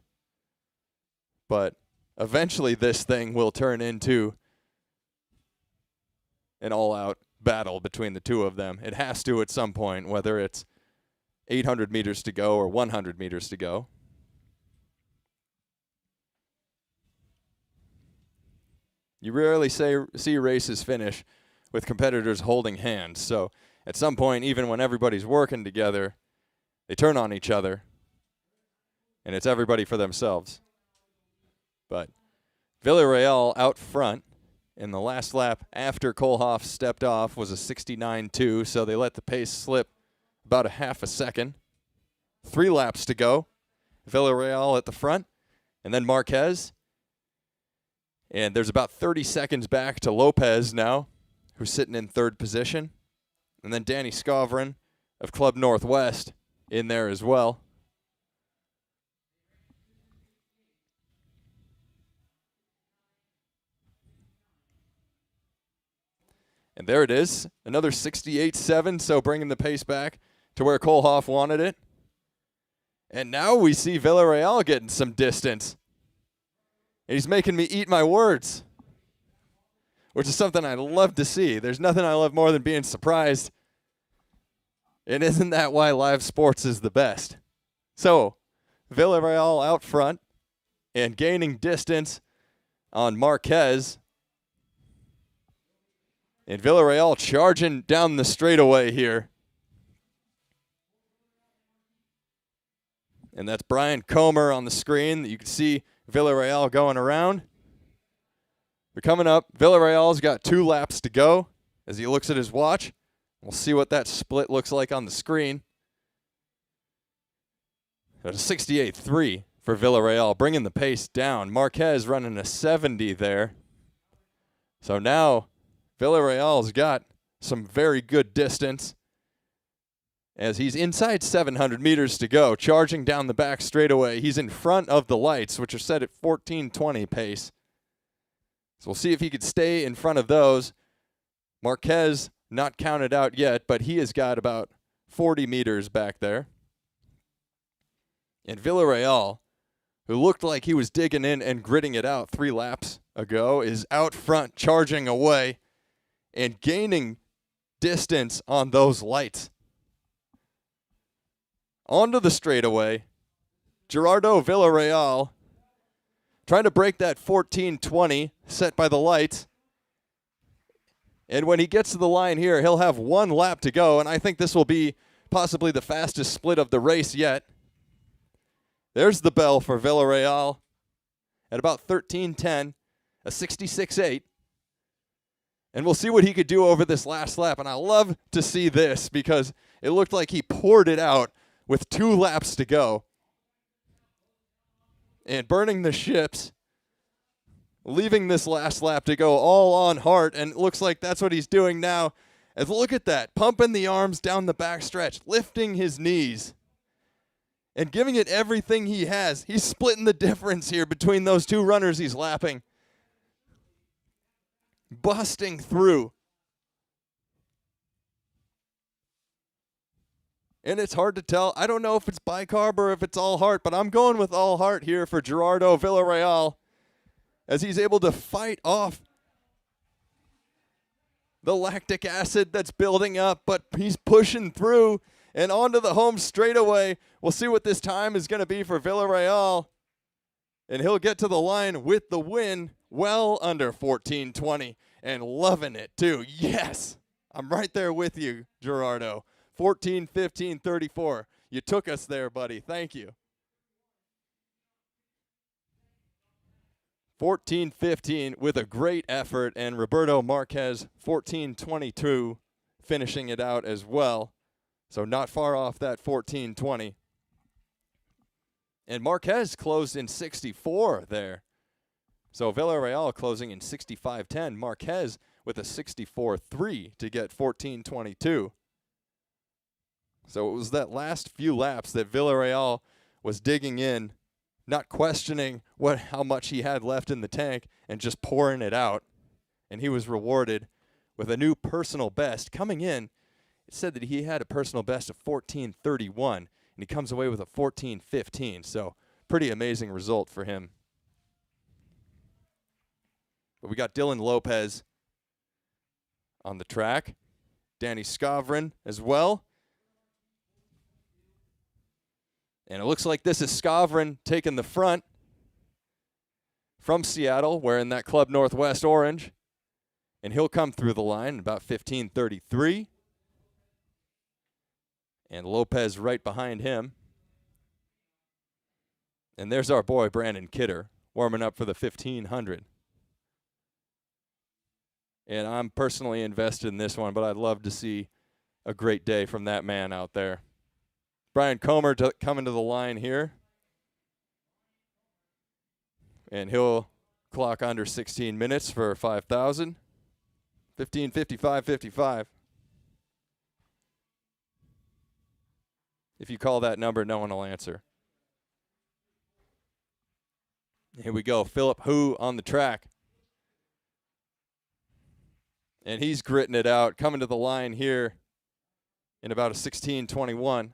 But eventually this thing will turn into an all-out battle between the two of them. It has to at some point, whether it's 800 meters to go or 100 meters to go. You rarely see races finish with competitors holding hands. So at some point, even when everybody's working together, they turn on each other, and it's everybody for themselves. But Villarreal out front in the last lap after Kohlhoff stepped off was a 69.2, so they let the pace slip about a half a second. 3 laps to go. Villarreal at the front, and then Marquez. And there's about 30 seconds back to Lopez now, who's sitting in 3rd position. And then Danny Skovron of Club Northwest in there as well. And there it is, another 68.7, so bringing the pace back to where Kohlhoff wanted it. And now we see Villarreal getting some distance. And he's making me eat my words, which is something I love to see. There's nothing I love more than being surprised. And isn't that why live sports is the best? So, Villarreal out front and gaining distance on Marquez. And Villarreal charging down the straightaway here. And that's Brian Comer on the screen. You can see Villarreal going around. They're coming up. Villarreal's got 2 laps to go as he looks at his watch. We'll see what that split looks like on the screen. That's a 68.3 for Villarreal, bringing the pace down. Marquez running a 70 there. So now Villarreal's got some very good distance as he's inside 700 meters to go, charging down the back straightaway. He's in front of the lights, which are set at 14:20 pace. So we'll see if he could stay in front of those. Marquez not counted out yet, but he has got about 40 meters back there. And Villarreal, who looked like he was digging in and gritting it out 3 laps ago, is out front charging away and gaining distance on those lights. Onto the straightaway, Gerardo Villarreal trying to break that 14:20 set by the lights. And when he gets to the line here, he'll have 1 lap to go, and I think this will be possibly the fastest split of the race yet. There's the bell for Villarreal at about 13:10, a 66.8. And we'll see what he could do over this last lap. And I love to see this because it looked like he poured it out with 2 laps to go. And burning the ships, leaving this last lap to go all on heart. And it looks like that's what he's doing now. And look at that, pumping the arms down the back stretch, lifting his knees, and giving it everything he has. He's splitting the difference here between those 2 runners he's lapping. Busting through. And it's hard to tell. I don't know if it's bicarb or if it's all heart, but I'm going with all heart here for Gerardo Villarreal as he's able to fight off the lactic acid that's building up, but he's pushing through and onto the home straightaway. We'll see what this time is going to be for Villarreal. And he'll get to the line with the win well under 14:20 and loving it too. Yes, I'm right there with you, Gerardo. 14:15:34. You took us there, buddy. Thank you. 14:15 with a great effort, and Roberto Marquez 14:22 finishing it out as well. So not far off that 14:20. And Marquez closed in 64 there. So Villarreal closing in 65.10. Marquez with a 64.3 to get 14:22. So it was that last few laps that Villarreal was digging in, not questioning how much he had left in the tank, and just pouring it out. And he was rewarded with a new personal best. Coming in, it said that he had a personal best of 14:31, and he comes away with a 14:15. So pretty amazing result for him. But we got Dylan Lopez on the track. Danny Skavrin as well. And it looks like this is Skavrin taking the front from Seattle, wearing that Club Northwest orange. And he'll come through the line in about 15:33. And Lopez right behind him. And there's our boy, Brandon Kidder, warming up for the 1500. And I'm personally invested in this one, but I'd love to see a great day from that man out there. Brian Comer coming to the line here. And he'll clock under 16 minutes for 5,000. 15:55.55. If you call that number, no one will answer. Here we go. Philip Hu on the track. And he's gritting it out, coming to the line here in about a 16:21.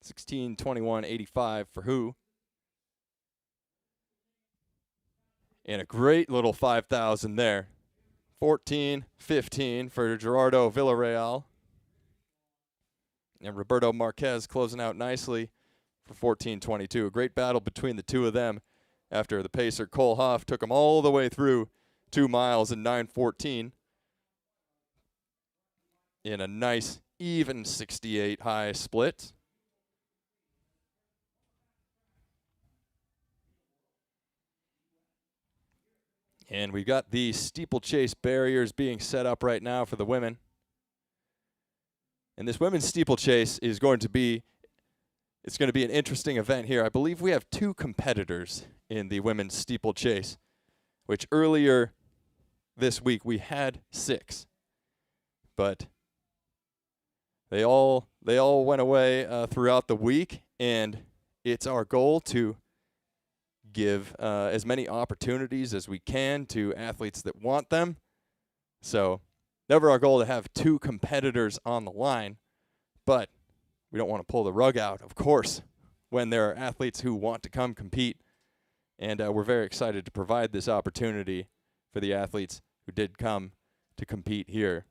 $16:21.85 for Hu. And a great little 5,000 there. 14:15 for Gerardo Villarreal. And Roberto Marquez closing out nicely for 14:22. A great battle between the two of them after the pacer Cole Hoff took them all the way through 2 miles in 9:14 in a nice even 68 high split. And we've got the steeplechase barriers being set up right now for the women. And this women's steeplechase is going to be, it's going to be an interesting event here. I believe we have 2 competitors in the women's steeplechase, which earlier this week we had 6. But they all went away throughout the week, and it's our goal to give as many opportunities as we can to athletes that want them. So never our goal to have 2 competitors on the line, but we don't want to pull the rug out, of course, when there are athletes who want to come compete. And we're very excited to provide this opportunity for the athletes who did come to compete here.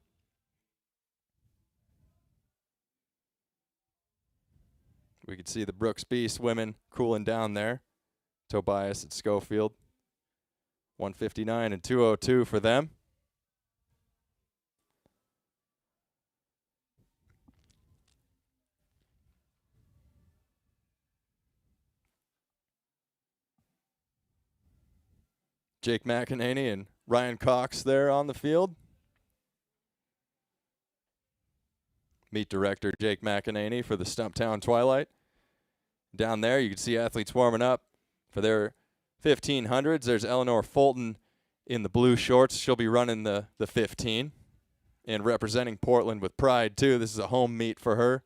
We could see the Brooks Beast women cooling down there. Tobias at Schofield. 159 and 202 for them. Jake McEnany and Ryan Cox there on the field. Meet director Jake McEnany for the Stumptown Twilight. Down there, you can see athletes warming up for their 1500s. There's Eleanor Fulton in the blue shorts. She'll be running the 15 and representing Portland with pride, too. This is a home meet for her.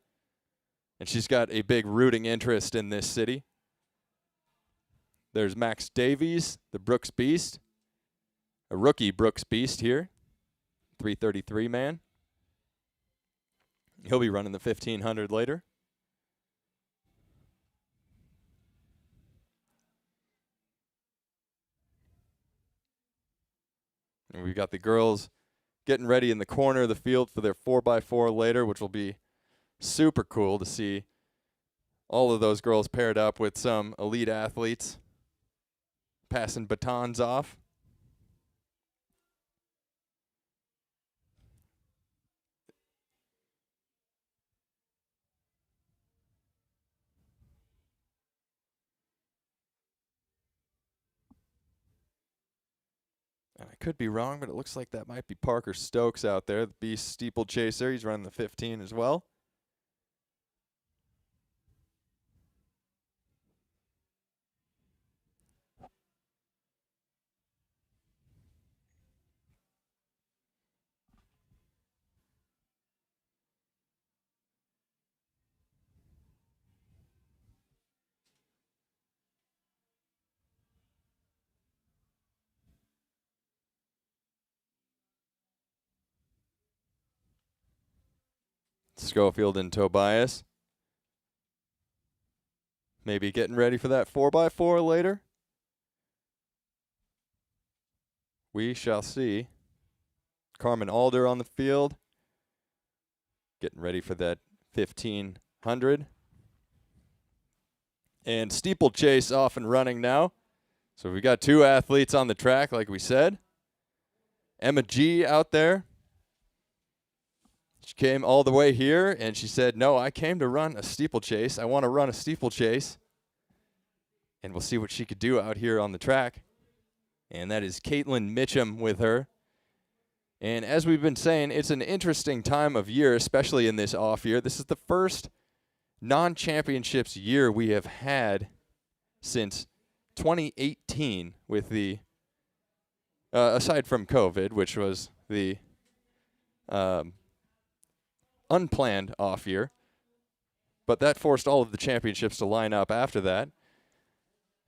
And she's got a big rooting interest in this city. There's Max Davies, the Brooks Beast. A rookie Brooks Beast here. 333 man. He'll be running the 1500 later. And we've got the girls getting ready in the corner of the field for their 4x4 later, which will be super cool to see all of those girls paired up with some elite athletes passing batons off. And I could be wrong, but it looks like that might be Parker Stokes out there, the Beast steeplechaser. He's running the 15 as well. Schofield and Tobias. Maybe getting ready for that 4x4 later. We shall see. Carmen Alder on the field. Getting ready for that 1500. And steeplechase off and running now. So we got two athletes on the track, like we said. Emma G out there. She came all the way here, and she said, no, I came to run a steeplechase. I want to run a steeplechase. And we'll see what she could do out here on the track. And that is TRACKLND Mitchum with her. And as we've been saying, it's an interesting time of year, especially in this off year. This is the first non-championships year we have had since 2018 with the, aside from COVID, which was the unplanned off year. But that forced all of the championships to line up after that.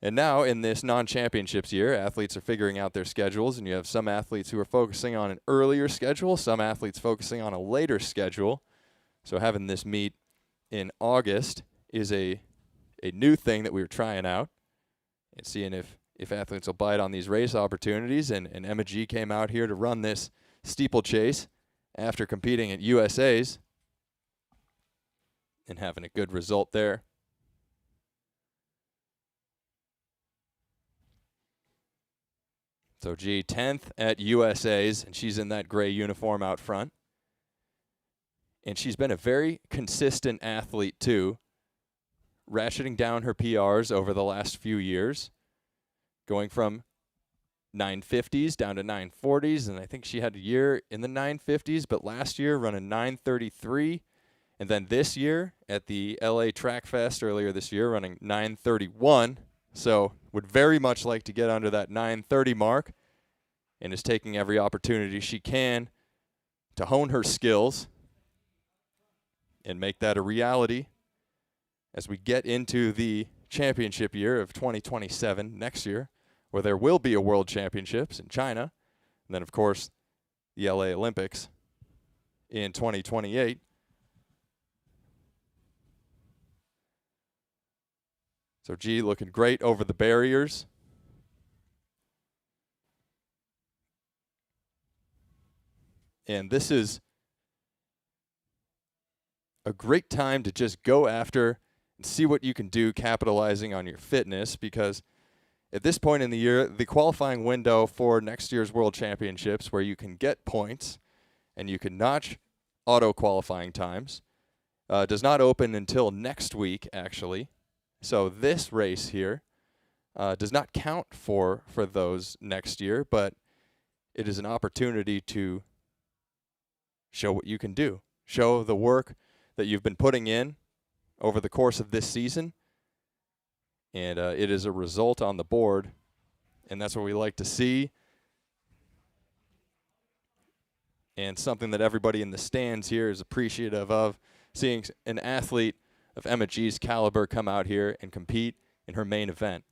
And now in this non-championships year, athletes are figuring out their schedules, and you have some athletes who are focusing on an earlier schedule, some athletes focusing on a later schedule. So having this meet in August is a new thing that we were trying out and seeing if athletes will bite on these race opportunities. And Emma G came out here to run this steeplechase after competing at USA's and having a good result there. So G 10th at USA's, and she's in that gray uniform out front. And she's been a very consistent athlete too, ratcheting down her PRs over the last few years, going from 950s down to 940s, and I think she had a year in the 950s, but last year running 933, and then this year at the LA Track Fest earlier this year running 931. So would very much like to get under that 930 mark and is taking every opportunity she can to hone her skills and make that a reality as we get into the championship year of 2027 next year, where there will be a World Championships in China, and then, of course, the LA Olympics in 2028. So G looking great over the barriers. And this is a great time to just go after and see what you can do capitalizing on your fitness, because at this point in the year, the qualifying window for next year's World Championships, where you can get points and you can notch auto qualifying times, does not open until next week, actually. So this race here does not count for those next year, but it is an opportunity to show what you can do. Show the work that you've been putting in over the course of this season, and it is a result on the board, and that's what we like to see, and something that everybody in the stands here is appreciative of, seeing an athlete of Emma G's caliber come out here and compete in her main event.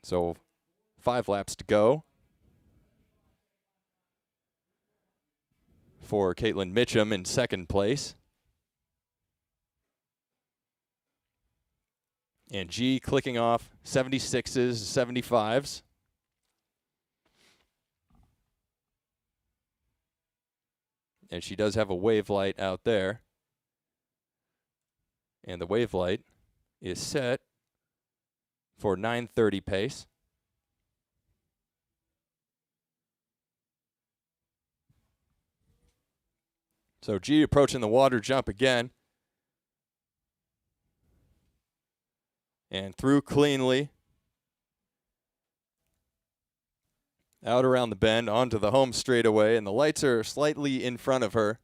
So 5 laps to go for TRACKLND Mitchum in second place. And G clicking off 76s, 75s. And she does have a wave light out there. And the wave light is set for 9:30 pace. So G approaching the water jump again. And through cleanly. Out around the bend, onto the home straightaway, and the lights are slightly in front of her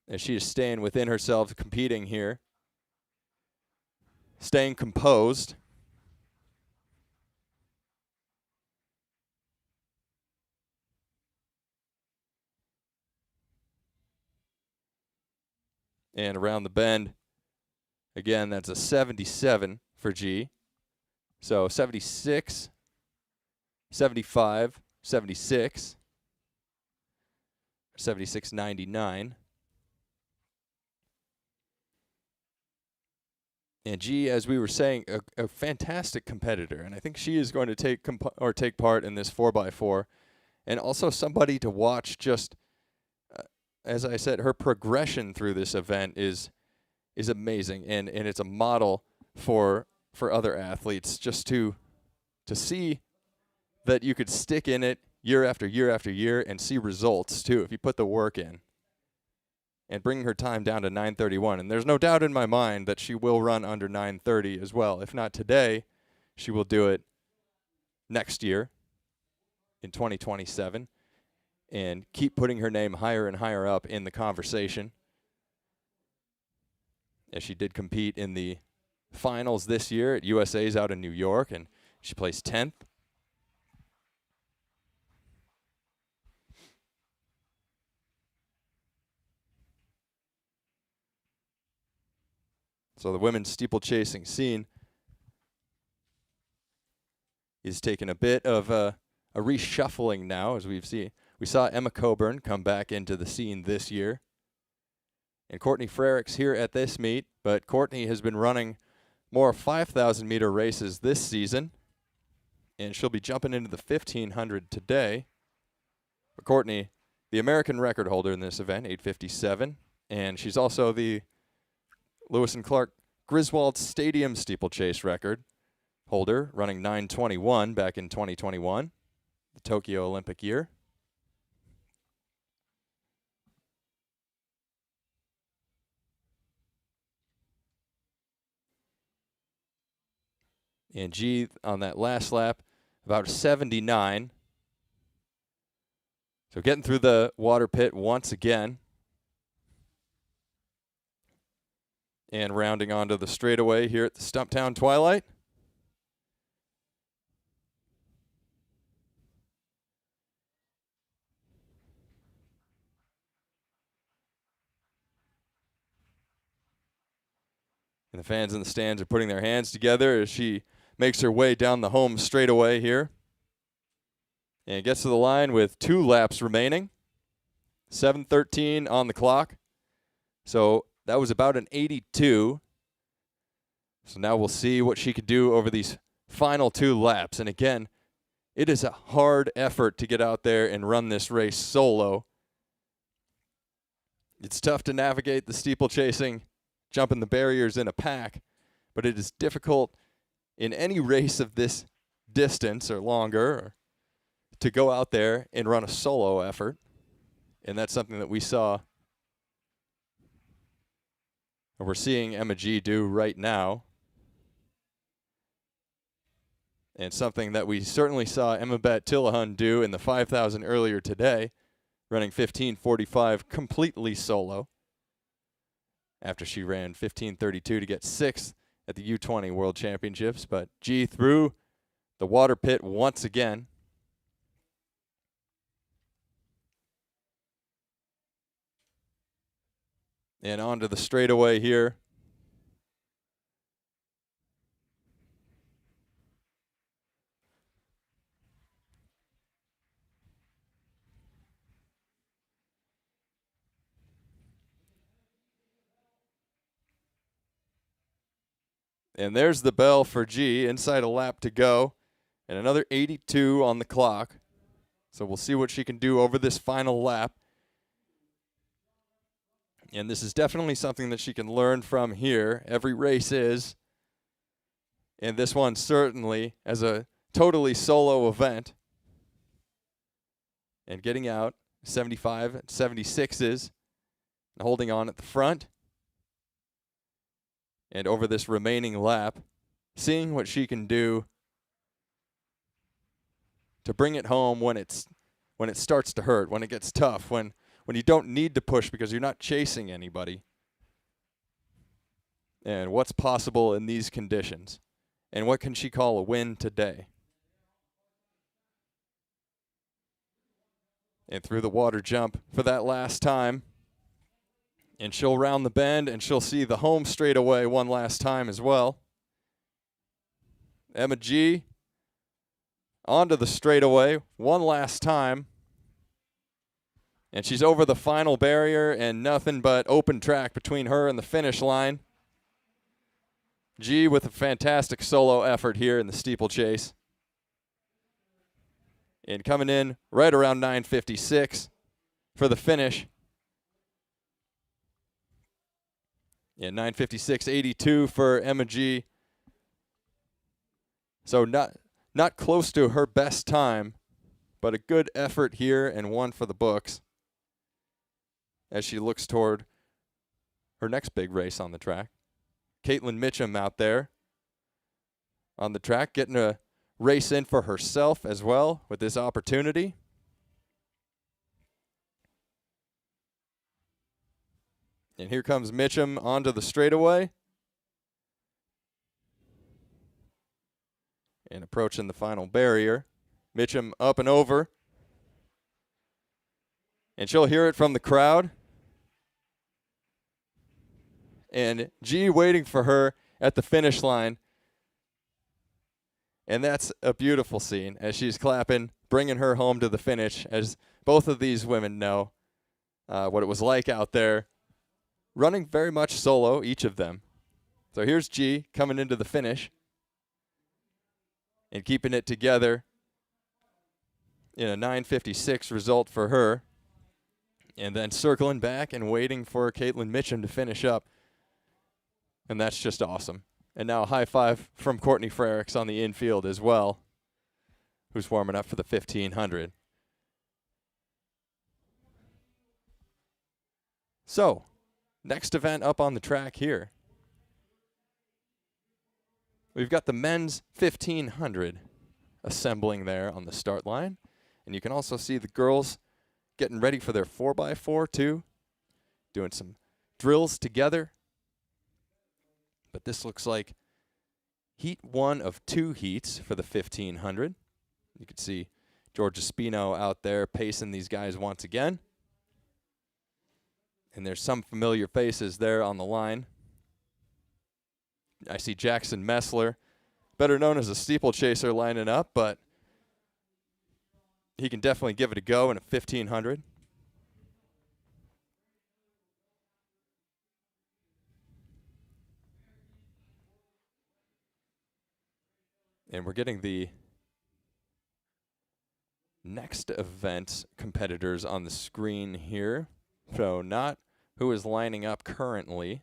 as she is staying within herself, competing here. Staying composed. And around the bend, again, that's a 77 for G. So 76, 75, 76, 76.99. And G, as we were saying, a fantastic competitor, and I think she is going to take part in this 4x4, and also somebody to watch. Just as I said, her progression through this event is amazing, and it's a model for other athletes, just to see that you could stick in it year after year after year and see results too if you put the work in. And bringing her time down to 9:31. And there's no doubt in my mind that she will run under 9:30 as well. If not today, she will do it next year in 2027 and keep putting her name higher and higher up in the conversation. As she did compete in the finals this year at USA's out in New York, and she placed 10th. So the women's steeplechasing scene is taking a bit of a reshuffling now, as we saw Emma Coburn come back into the scene this year. And Courtney Frerichs here at this meet, but Courtney has been running more 5,000 meter races this season, and she'll be jumping into the 1,500 today. But Courtney, the American record holder in this event, 8:57, and she's also the Lewis and Clark Griswold Stadium steeplechase record holder, running 9:21 back in 2021, the Tokyo Olympic year. And G on that last lap, about 79. So getting through the water pit once again. And rounding onto the straightaway here at the Stumptown Twilight. And the fans in the stands are putting their hands together as she makes her way down the home straightaway here. And gets to the line with 2 laps remaining. 7:13 on the clock. So that was about an 82. So now we'll see what she could do over these final 2 laps. And again, it is a hard effort to get out there and run this race solo. It's tough to navigate the steeplechasing, jumping the barriers in a pack, but it is difficult in any race of this distance or longer to go out there and run a solo effort. And that's something that we saw, or we're seeing Emma G do right now. And something that we certainly saw Emma Bat Tillahun do in the 5,000 earlier today, running 15:45 completely solo, after she ran 15:32 to get 6th at the U20 World Championships. But G through the water pit once again. And onto the straightaway here. And there's the bell for G, inside a lap to go, and another 82 on the clock. So we'll see what she can do over this final lap. And this is definitely something that she can learn from here. Every race is. And this one certainly, as a totally solo event. And getting out 75 and 76s, and holding on at the front. And over this remaining lap, seeing what she can do to bring it home when it starts to hurt, when it gets tough, when you don't need to push because you're not chasing anybody. And what's possible in these conditions. And what can she call a win today? And through the water jump for that last time. And she'll round the bend, and she'll see the home straightaway one last time as well. Emma G onto the straightaway one last time. And she's over the final barrier, and nothing but open track between her and the finish line. G with a fantastic solo effort here in the steeplechase. And coming in right around 9:56 for the finish. Yeah, 9:56.82 for Emma G. So not close to her best time, but a good effort here and one for the books as she looks toward her next big race on the track. Caitlin Mitchum out there on the track, getting a race in for herself as well with this opportunity. And here comes Mitchum onto the straightaway. And approaching the final barrier. Mitchum up and over. And she'll hear it from the crowd. And G waiting for her at the finish line. And that's a beautiful scene as she's clapping, bringing her home to the finish, as both of these women know what it was like out there, running very much solo, each of them. So here's G coming into the finish and keeping it together in a 9:56 result for her. And then circling back and waiting for Caitlin Mitchum to finish up. And that's just awesome. And now a high five from Courtney Frericks on the infield as well, who's warming up for the 1500. So, next event up on the track here. We've got the men's 1500 assembling there on the start line. And you can also see the girls getting ready for their 4x4 too, doing some drills together. But this looks like heat one of two heats for the 1500. You can see Georgia Spino out there pacing these guys once again. And there's some familiar faces there on the line. I see Jackson Messler, better known as a steeplechaser, lining up, but he can definitely give it a go in a 1500. And we're getting the next event competitors on the screen here. So not who is lining up currently.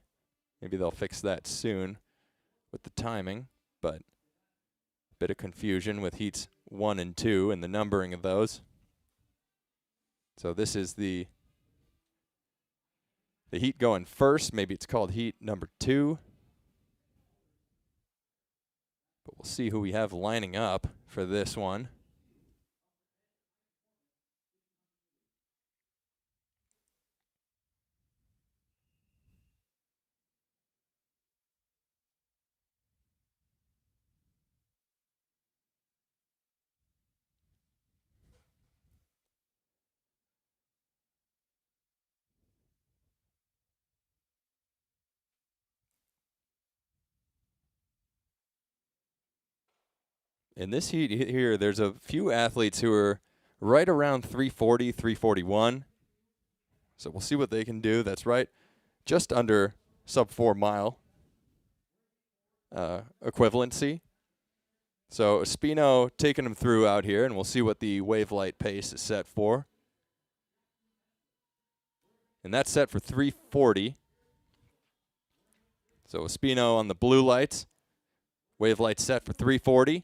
Maybe they'll fix that soon with the timing, but a bit of confusion with heats 1 and 2 and the numbering of those. So this is the heat going first. Maybe it's called heat number 2. But we'll see who we have lining up for this one. In this heat here, there's a few athletes who are right around 340, 341. So we'll see what they can do. That's right, just under sub 4 mile equivalency. So Espino taking them through out here, and we'll see what the wave light pace is set for. And that's set for 340. So Espino on the blue lights. Wave light set for 340.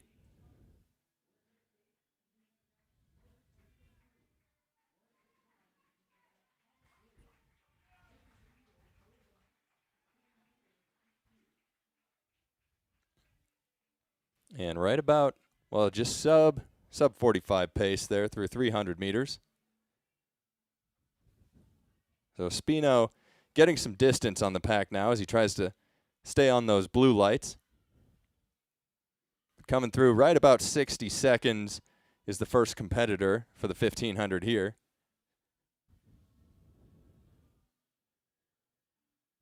And right about, well, just sub 45 pace there through 300 meters. So Spino getting some distance on the pack now as he tries to stay on those blue lights. Coming through right about 60 seconds is the first competitor for the 1500 here.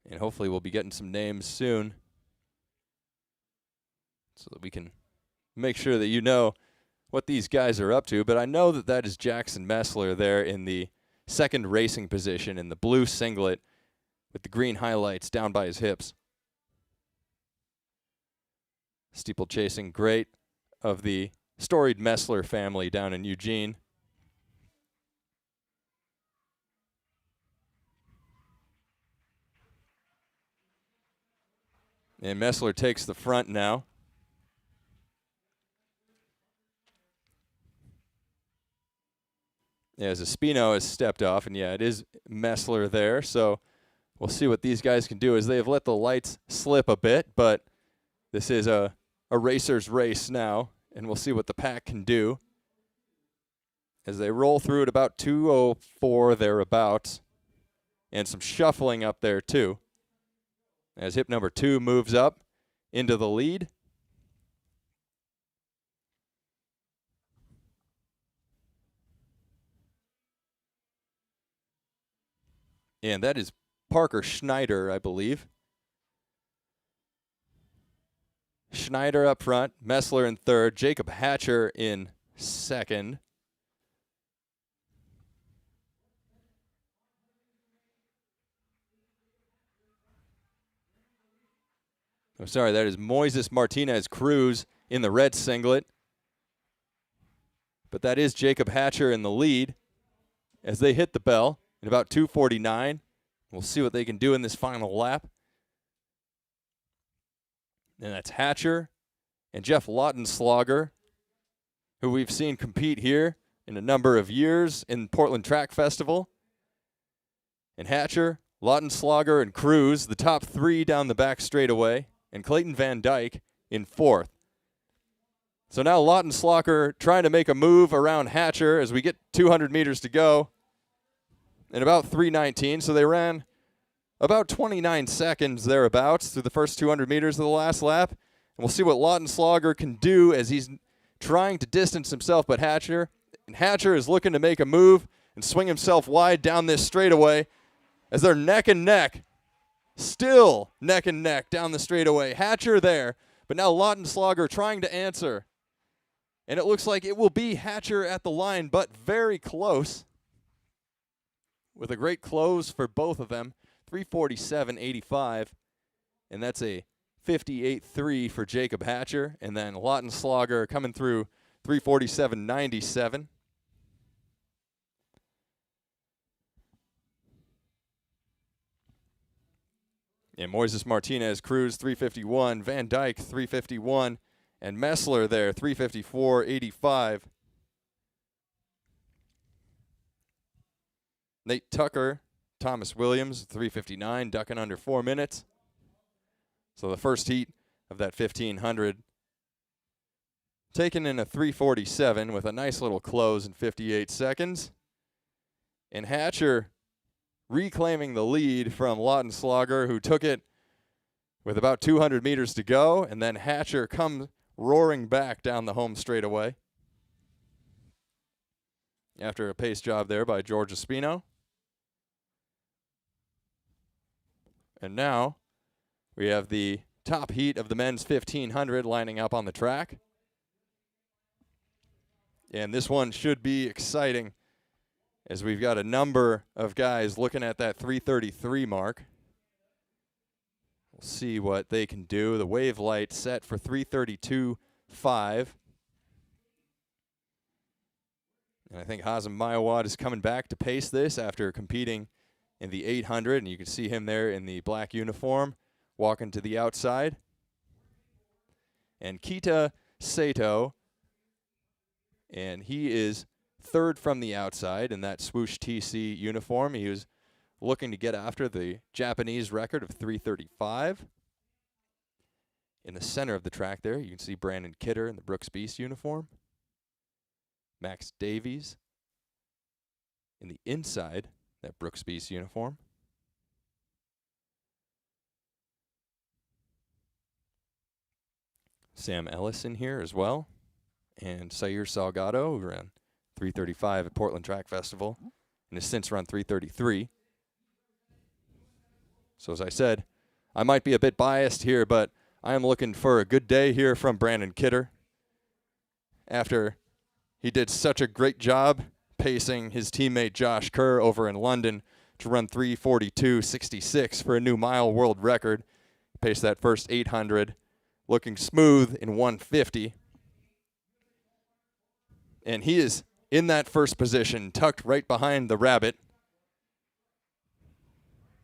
And hopefully we'll be getting some names soon so that we can make sure that you know what these guys are up to. But I know that that is Jackson Messler there in the second racing position in the blue singlet with the green highlights down by his hips. steeplechasing great of the storied Messler family down in Eugene. And Messler takes the front now. Yeah, as Espino has stepped off, and yeah, it is Messler there, so we'll see what these guys can do as they have let the lights slip a bit, but this is a racer's race now, and we'll see what the pack can do as they roll through at about 2:04 thereabouts, and some shuffling up there too, as hip number 2 moves up into the lead. And that is Parker Schneider, I believe. Schneider up front, Messler in third, Jacob Hatcher in second. I'm sorry, that is Moises Martinez Cruz in the red singlet. But that is Jacob Hatcher in the lead as they hit the bell at about 2:49. We'll see what they can do in this final lap. And that's Hatcher and Jeff Lautenschlager, who we've seen compete here in a number of years in Portland Track Festival. And Hatcher, Lautenschlager, and Cruz, the top 3 down the back straightaway, and Clayton Van Dyke in 4th. So now Lautenschlager trying to make a move around Hatcher as we get 200 meters to go in about 3:19. So they ran about 29 seconds thereabouts through the first 200 meters of the last lap. And we'll see what Lautenschlager can do as he's trying to distance himself, but Hatcher is looking to make a move and swing himself wide down this straightaway as they're neck and neck. Still neck and neck down the straightaway. Hatcher there, but now Lautenschlager trying to answer. And it looks like it will be Hatcher at the line, but very close. With a great close for both of them, 3:47.85. And that's a 58.3 for Jacob Hatcher. And then Lautenschlager coming through 3:47.97. And Moises Martinez Cruz 3:51, Van Dyke 3:51, and Messler there 3:54.85. Nate Tucker, Thomas Williams 3:59, ducking under 4 minutes. So the first heat of that 1500 taken in a 3:47 with a nice little close in 58 seconds. And Hatcher reclaiming the lead from Lautenschlager, who took it with about 200 meters to go, and then Hatcher comes roaring back down the home straightaway after a pace job there by George Espino. And now we have the top heat of the men's 1500 lining up on the track. And this one should be exciting, as we've got a number of guys looking at that 3:33 mark. We'll see what they can do. The wave light set for 3:32.5. And I think Hazem Mayawad is coming back to pace this after competing in the 800. And you can see him there in the black uniform walking to the outside. And Kita Sato, and he is third from the outside in that swoosh TC uniform. He was looking to get after the Japanese record of 3:35. In the center of the track there, you can see Brandon Kidder in the Brooks Beast uniform. Max Davies in the inside, that Brooks Beast uniform. Sam Ellis in here as well. And Sayer Salgado, who ran 3:35 at Portland Track Festival and has since run 3:33. So as I said, I might be a bit biased here, but I am looking for a good day here from Brandon Kidder after he did such a great job pacing his teammate Josh Kerr over in London to run 3:42.66 for a new mile world record. Paced that first 800 looking smooth in 150. And he is in that first position, tucked right behind the rabbit.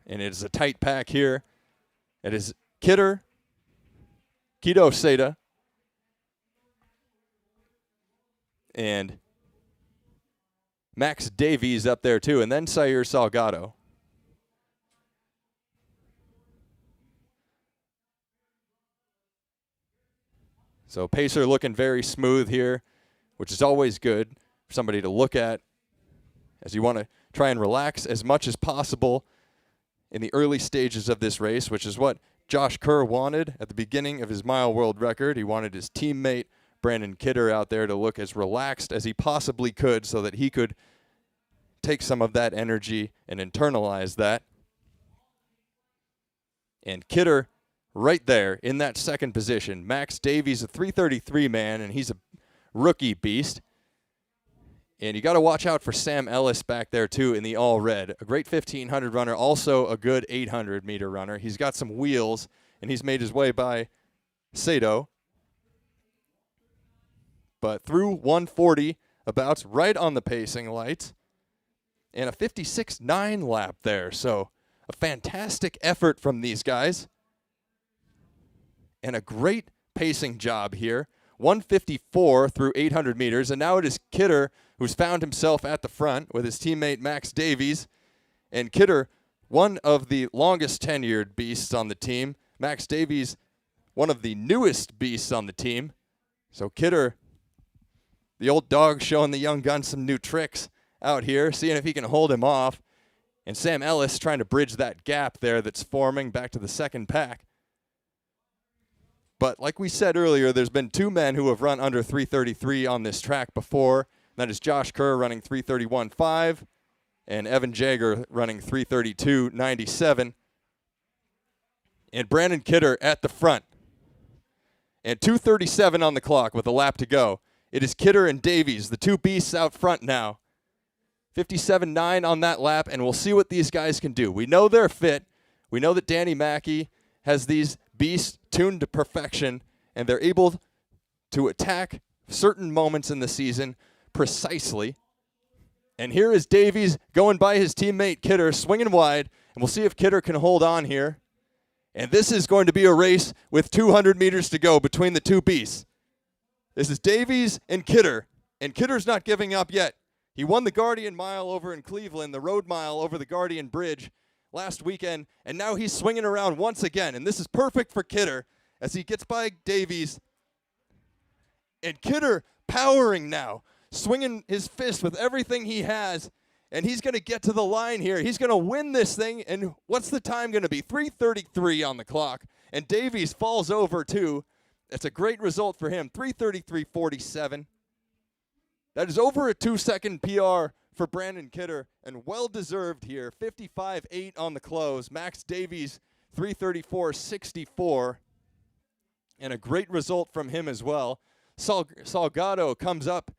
And it is a tight pack here. It is Kidder, Kido Seda, and Max Davies up there too, and then Sayer Salgado. So Pacer looking very smooth here, which is always good for somebody to look at as you want to try and relax as much as possible in the early stages of this race, which is what Josh Kerr wanted at the beginning of his mile world record. He wanted his teammate Brandon Kidder out there to look as relaxed as he possibly could so that he could take some of that energy and internalize that. And Kidder right there in that second position. Max Davies, a 333 man, and he's a rookie beast. And you got to watch out for Sam Ellis back there, too, in the all red. A great 1,500 runner, also a good 800-meter runner. He's got some wheels, and he's made his way by Sato. But through 140, about right on the pacing lights, and a 56.9 lap there. So a fantastic effort from these guys. And a great pacing job here. 154 through 800 meters, and now it is Kidder who's found himself at the front with his teammate Max Davies. And Kidder, one of the longest tenured beasts on the team. Max Davies, one of the newest beasts on the team. So Kidder, the old dog, showing the young gun some new tricks out here, seeing if he can hold him off. And Sam Ellis trying to bridge that gap there that's forming back to the second pack. But like we said earlier, there's been two men who have run under 333 on this track before. That is Josh Kerr running 331.5 and Evan Jager running 332.97. And Brandon Kidder at the front. And 2:37 on the clock with a lap to go. It is Kidder and Davies, the two beasts out front now. 57.9 on that lap, and we'll see what these guys can do. We know they're fit. We know that Danny Mackey has these beasts tuned to perfection, and they're able to attack certain moments in the season precisely. And here is Davies going by his teammate Kidder, swinging wide, and we'll see if Kidder can hold on here. And this is going to be a race with 200 meters to go between the two beasts. This is Davies and Kidder's not giving up yet. He won the Guardian Mile over in Cleveland, the road mile over the Guardian Bridge last weekend, and now he's swinging around once again, and this is perfect for Kidder as he gets by Davies. And Kidder powering now, swinging his fist with everything he has, and he's going to get to the line here. He's going to win this thing, and what's the time going to be? 3:33 on the clock, and Davies falls over too. That's a great result for him, 3:33.47. That is over a 2-second PR for Brandon Kidder, and well-deserved here. 55.8 on the close. Max Davies, 3:34.64, and a great result from him as well. Salgado comes up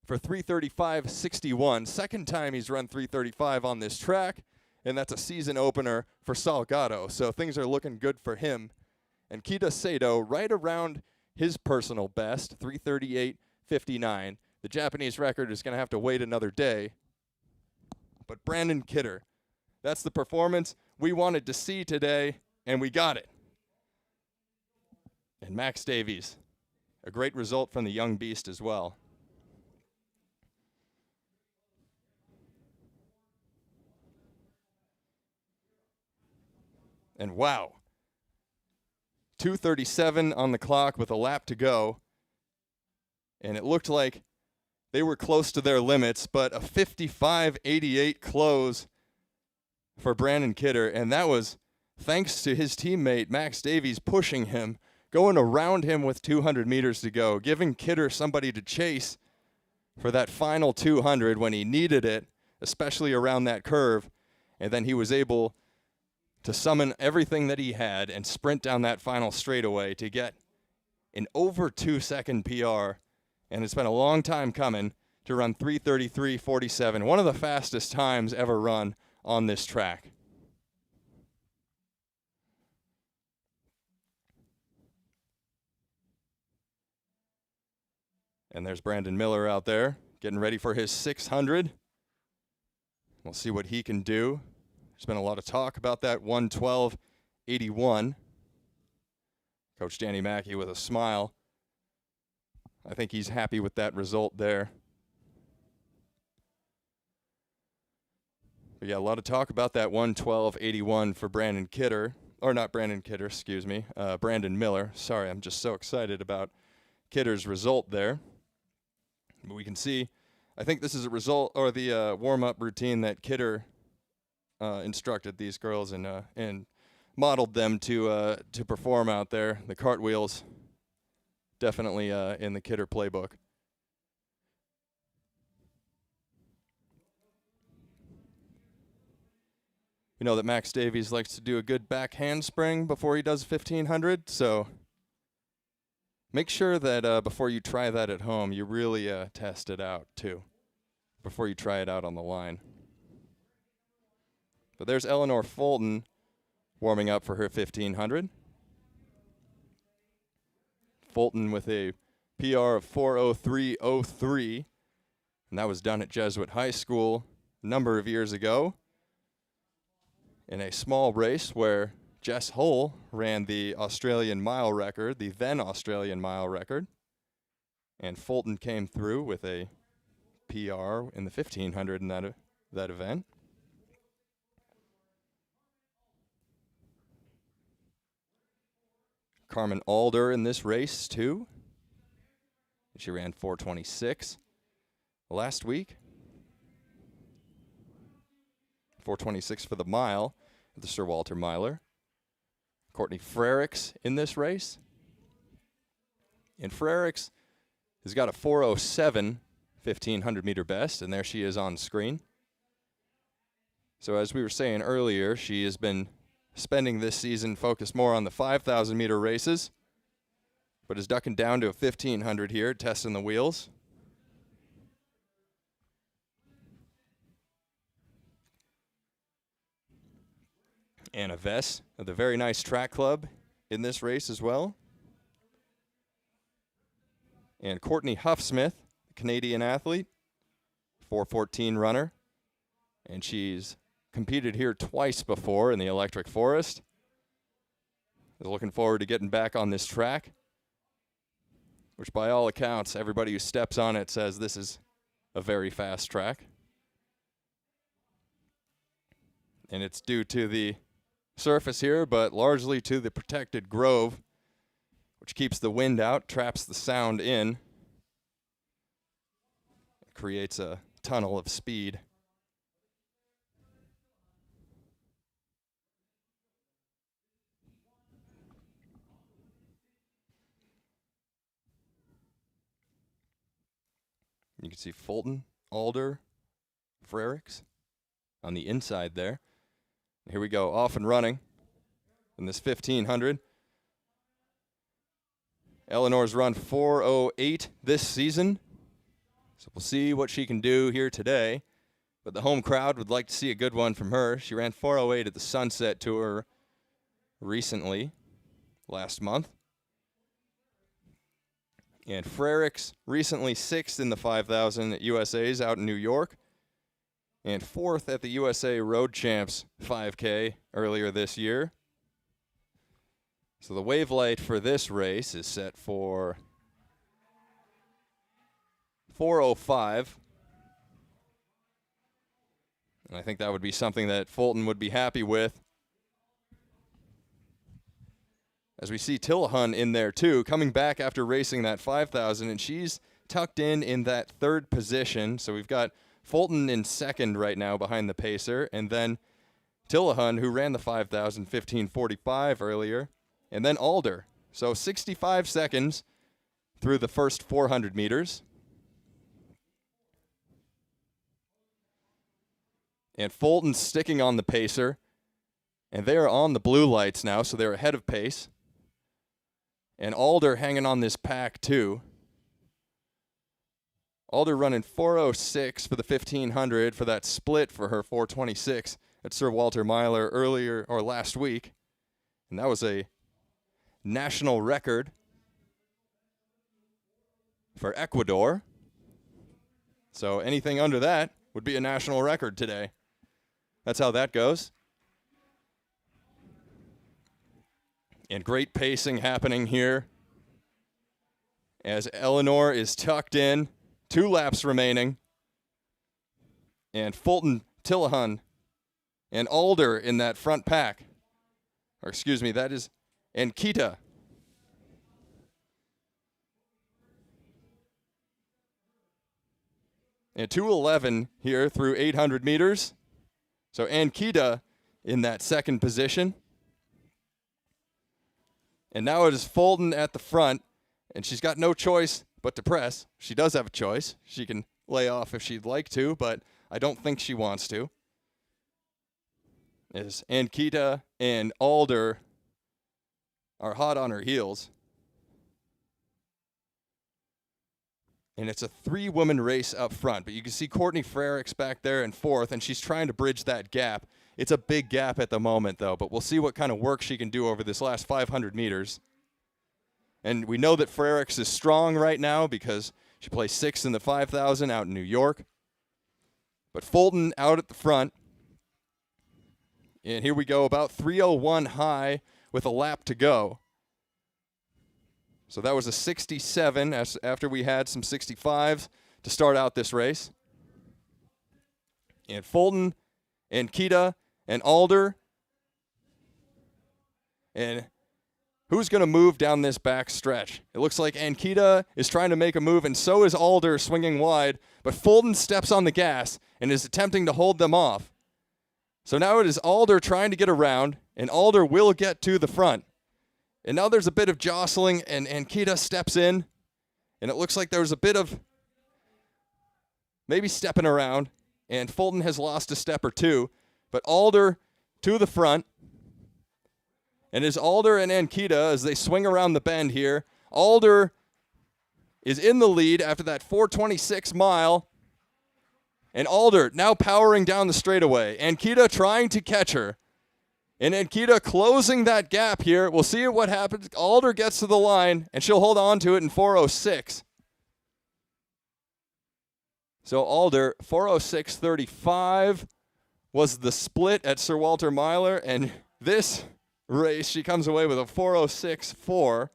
for 3:35.61. Second time he's run 3:35 on this track, and that's a season opener for Salgado. So things are looking good for him. And Kita Sato right around his personal best, 3:38.59. The Japanese record is going to have to wait another day. But Brandon Kidder, that's the performance we wanted to see today, and we got it. And Max Davies, a great result from the young beast as well. And wow, 2:37 on the clock with a lap to go. And it looked like they were close to their limits, but a 55.88 close for Brandon Kidder, and that was thanks to his teammate Max Davies pushing him, going around him with 200 meters to go, giving Kidder somebody to chase for that final 200 when he needed it, especially around that curve, and then he was able to summon everything that he had and sprint down that final straightaway to get an over 2-second PR. And it's been a long time coming to run 3:33.47, one of the fastest times ever run on this track. And there's Brandon Miller out there getting ready for his 600. We'll see what he can do. There's been a lot of talk about that 112.81. Coach Danny Mackey with a smile. I think he's happy with that result there. But yeah, a lot of talk about that 112.81 for Brandon Kidder. Or not Brandon Kidder, excuse me. Brandon Miller. Sorry, I'm just so excited about Kidder's result there. But we can see, I think this is a result, or the warm-up routine that Kidder instructed these girls and modeled them to perform out there. The cartwheels, definitely in the Kidder playbook. You know that Max Davies likes to do a good back handspring before he does 1500, so make sure that before you try that at home, you really test it out too, before you try it out on the line. But there's Eleanor Fulton warming up for her 1500. Fulton with a PR of 4:03.03, and that was done at Jesuit High School a number of years ago in a small race where Jess Hull ran the Australian mile record, the then Australian mile record, and Fulton came through with a PR in the 1500 in that event. Carmen Alder in this race too. She ran 4:26 last week. 4:26 for the mile at the Sir Walter Myler. Courtney Frericks in this race. And Frericks has got a 4:07 1500 meter best, and there she is on screen. So as we were saying earlier, she has been spending this season focused more on the 5,000 meter races, but is ducking down to a 1500 here, testing the wheels. Anna Vess of the very nice track club in this race as well. And Courtney Huffsmith, Canadian athlete, 4:14 runner. And she's competed here twice before in the Electric Forest. Is looking forward to getting back on this track, which by all accounts, everybody who steps on it says this is a very fast track. And it's due to the surface here, but largely to the protected grove, which keeps the wind out, traps the sound in, it creates a tunnel of speed. You can see Fulton, Alder, Frericks on the inside there. Here we go, off and running in this 1500. Eleanor's run 4:08 this season, so we'll see what she can do here today. But the home crowd would like to see a good one from her. She ran 4:08 at the Sunset Tour recently, last month. And Frericks recently 6th in the 5,000 at USA's out in New York, and 4th at the USA Road Champs 5K earlier this year. So the wave light for this race is set for 4:05. And I think that would be something that Fulton would be happy with. As we see Tillahun in there too, coming back after racing that 5,000, and she's tucked in that third position. So we've got Fulton in second right now behind the pacer, and then Tillahun, who ran the 5,000 15:45 earlier, and then Alder. So 65 seconds through the first 400 meters. And Fulton sticking on the pacer, and they are on the blue lights now, so they're ahead of pace. And Alder hanging on this pack too. Alder running 4:06 for the 1500 for that split for her 4:26 at Sir Walter Myler earlier or last week. And that was a national record for Ecuador. So anything under that would be a national record today. That's how that goes. And great pacing happening here as Eleanor is tucked in. 2 laps remaining. And Fulton, Tillahan, and Alder in that front pack. Or excuse me, that is Ankita. And 2:11 here through 800 meters. So Ankita in that second position. And now it is Fulton at the front, and she's got no choice but to press. She does have a choice. She can lay off if she'd like to, but I don't think she wants to. As Ankita and Alder are hot on her heels. And it's a 3-woman race up front, but you can see Courtney Frericks back there in 4th, and she's trying to bridge that gap. It's a big gap at the moment, though, but we'll see what kind of work she can do over this last 500 meters. And we know that Frericks is strong right now because she placed 6th in the 5,000 out in New York. But Fulton out at the front. And here we go, about 3:01 high with a lap to go. So that was a 67 after we had some 65s to start out this race. And Fulton, Ankita, and Alder. And who's going to move down this back stretch? It looks like Ankita is trying to make a move, and so is Alder swinging wide. But Fulton steps on the gas and is attempting to hold them off. So now it is Alder trying to get around, and Alder will get to the front. And now there's a bit of jostling, and Ankita steps in, and it looks like there was a bit of maybe stepping around, and Fulton has lost a step or two. But Alder to the front. And as Alder and Ankita, as they swing around the bend here, Alder is in the lead after that 4:26 mile. And Alder now powering down the straightaway. Ankita trying to catch her. And Ankita closing that gap here. We'll see what happens. Alder gets to the line, and she'll hold on to it in 4:06. So Alder, 4:06.35 was the split at Sir Walter Myler. And this race, she comes away with a 4:06.4.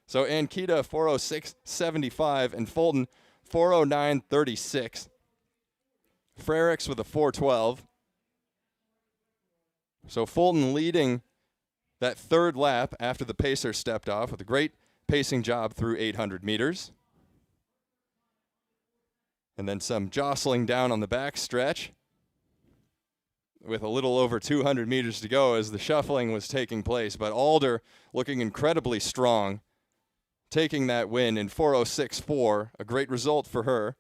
So Ankita, 4:06.75, and Fulton, 4:09.36. Frericks with a 4:12. So Fulton leading that third lap after the pacer stepped off with a great pacing job through 800 meters. And then some jostling down on the back stretch with a little over 200 meters to go as the shuffling was taking place. But Alder looking incredibly strong, taking that win in 4:06.4, a great result for her.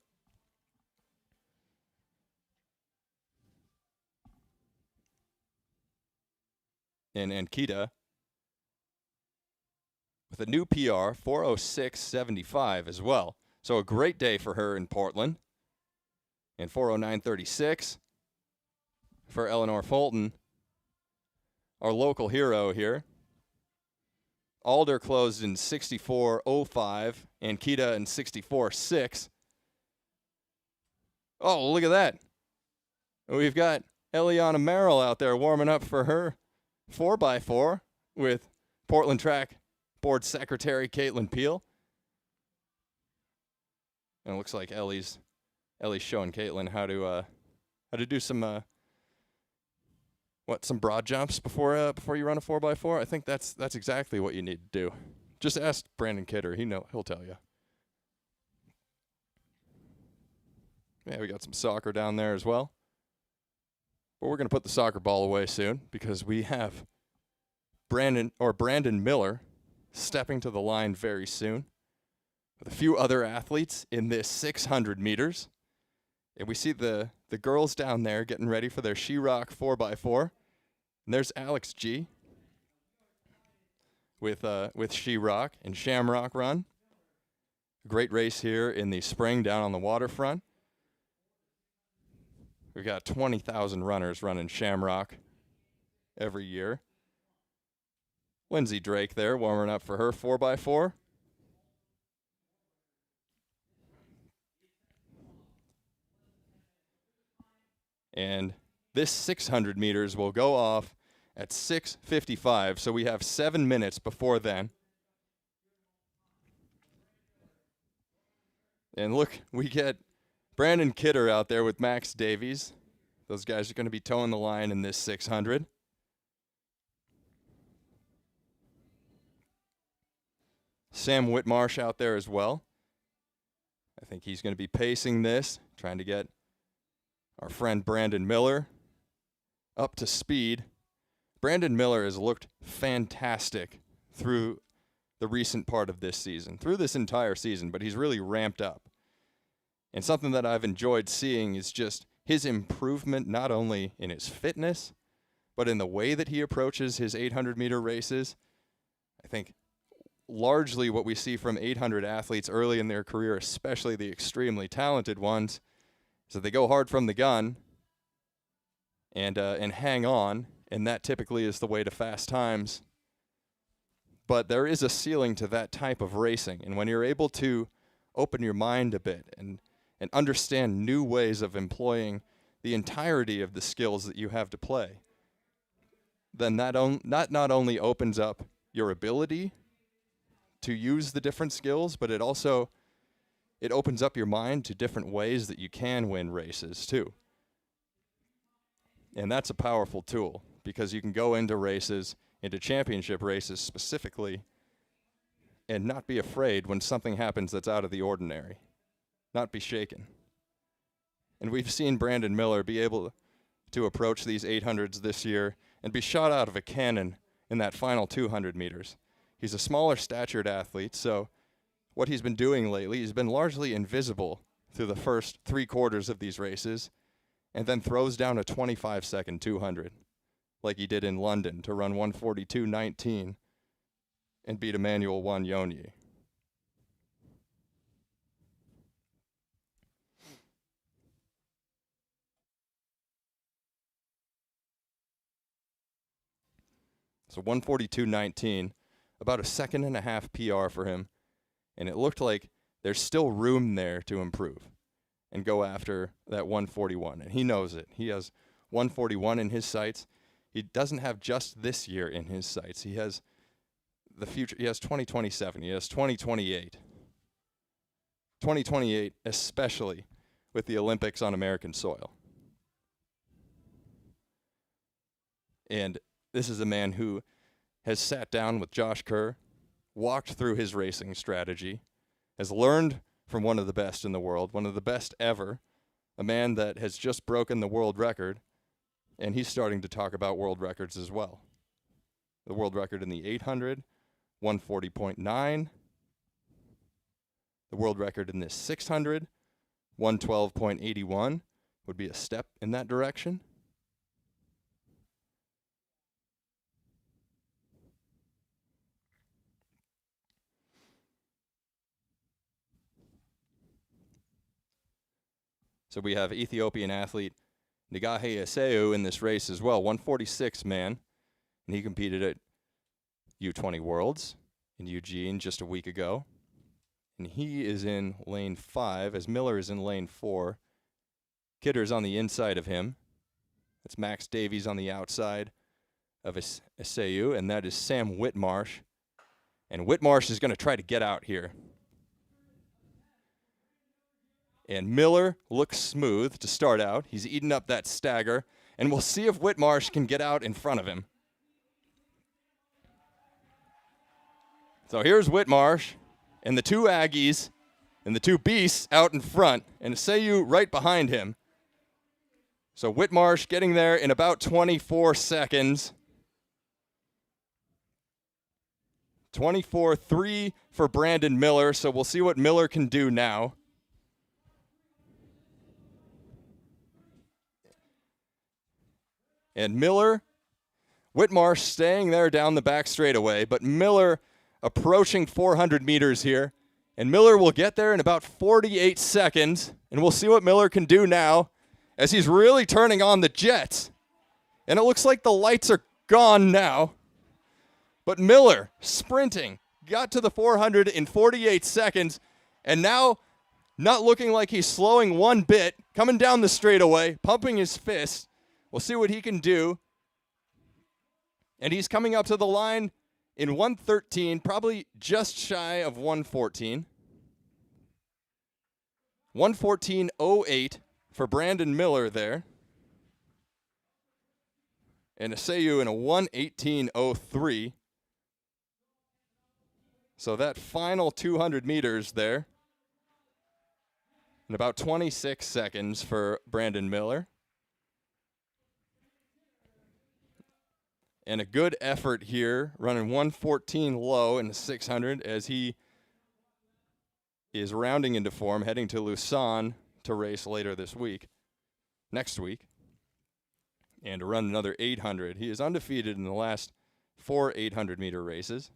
And Ankita with a new PR, 4:06.75 as well. So a great day for her in Portland. And 4:09.36 for Eleanor Fulton, our local hero here. Alder closed in 64.05, Ankita in 64.6. Oh, look at that. We've got Eliana Merrill out there warming up for her 4x4 with Portland Track Board Secretary Caitlin Peel. And it looks like Ellie's showing Caitlin how to do some some broad jumps before you run a 4x4. I think that's exactly what you need to do. Just ask Brandon Kidder. He'll tell you. Yeah, we got some soccer down there as well. But we're going to put the soccer ball away soon because we have Brandon Miller stepping to the line very soon with a few other athletes in this 600 meters. And we see the girls down there getting ready for their She-Rock 4x4. And there's Alex G. with She-Rock and Shamrock Run. A great race here in the spring down on the waterfront. We've got 20,000 runners running Shamrock every year. Lindsay Drake there warming up for her 4x4. And this 600 meters will go off at 6:55, so we have 7 minutes before then. And look, we get Brandon Kidder out there with Max Davies. Those guys are going to be towing the line in this 600. Sam Whitmarsh out there as well. I think he's going to be pacing this, trying to get our friend Brandon Miller up to speed. Brandon Miller has looked fantastic through the recent part of this season, through this entire season, but he's really ramped up. And something that I've enjoyed seeing is just his improvement, not only in his fitness, but in the way that he approaches his 800-meter races. I think largely what we see from 800 athletes early in their career, especially the extremely talented ones, is that they go hard from the gun and hang on, and that typically is the way to fast times. But there is a ceiling to that type of racing, and when you're able to open your mind a bit and understand new ways of employing the entirety of the skills that you have to play, then that not only opens up your ability to use the different skills, but it opens up your mind to different ways that you can win races too. And that's a powerful tool, because you can go into championship races specifically, and not be afraid when something happens that's out of the ordinary. Not be shaken. And we've seen Brandon Miller be able to approach these 800s this year and be shot out of a cannon in that final 200 meters. He's a smaller statured athlete, so what he's been doing lately, he's been largely invisible through the first 3/4 of these races, and then throws down a 25-second 200, like he did in London, to run 1:42.19 and beat Emmanuel Wanyonyi. So 1:42.19, about a 1.5 PR for him, and it looked like there's still room there to improve and go after that 141, and he knows it. He has 141 in his sights. He doesn't have just this year in his sights. He has the future. He has 2027. He has 2028. 2028, especially with the Olympics on American soil. And this is a man who has sat down with Josh Kerr, walked through his racing strategy, has learned from one of the best in the world, one of the best ever, a man that has just broken the world record, and he's starting to talk about world records as well. The world record in the 800, 140.9. The world record in this 600, 112.81, would be a step in that direction. So we have Ethiopian athlete Negahe Aseu in this race as well, 146 man, and he competed at U20 Worlds in Eugene just a week ago. And he is in lane 5, as Miller is in lane 4. Kidder's on the inside of him. That's Max Davies on the outside of Aseu, and that is Sam Whitmarsh. And Whitmarsh is going to try to get out here. And Miller looks smooth to start out. He's eaten up that stagger. And we'll see if Whitmarsh can get out in front of him. So here's Whitmarsh and the two Aggies and the two beasts out in front. And Aseu right behind him. So Whitmarsh getting there in about 24 seconds. 24.3 for Brandon Miller. So we'll see what Miller can do now. And Miller, Whitmarsh staying there down the back straightaway, but Miller approaching 400 meters here. And Miller will get there in about 48 seconds. And we'll see what Miller can do now as he's really turning on the jets. And it looks like the lights are gone now. But Miller, sprinting, got to the 400 in 48 seconds. And now Not looking like he's slowing one bit. Coming down the straightaway, pumping his fist. We'll see what he can do. And he's coming up to the line in 1:13, probably just shy of 1:14. 1:14.08 for Brandon Miller there. And Asayu in a 1:18.03. So that final 200 meters there in about 26 seconds for Brandon Miller. And a good effort here, running 1:14 low in the 600 as he is rounding into form, heading to Lausanne to race later next week, and to run another 800. He is undefeated in the last 4 800-meter races.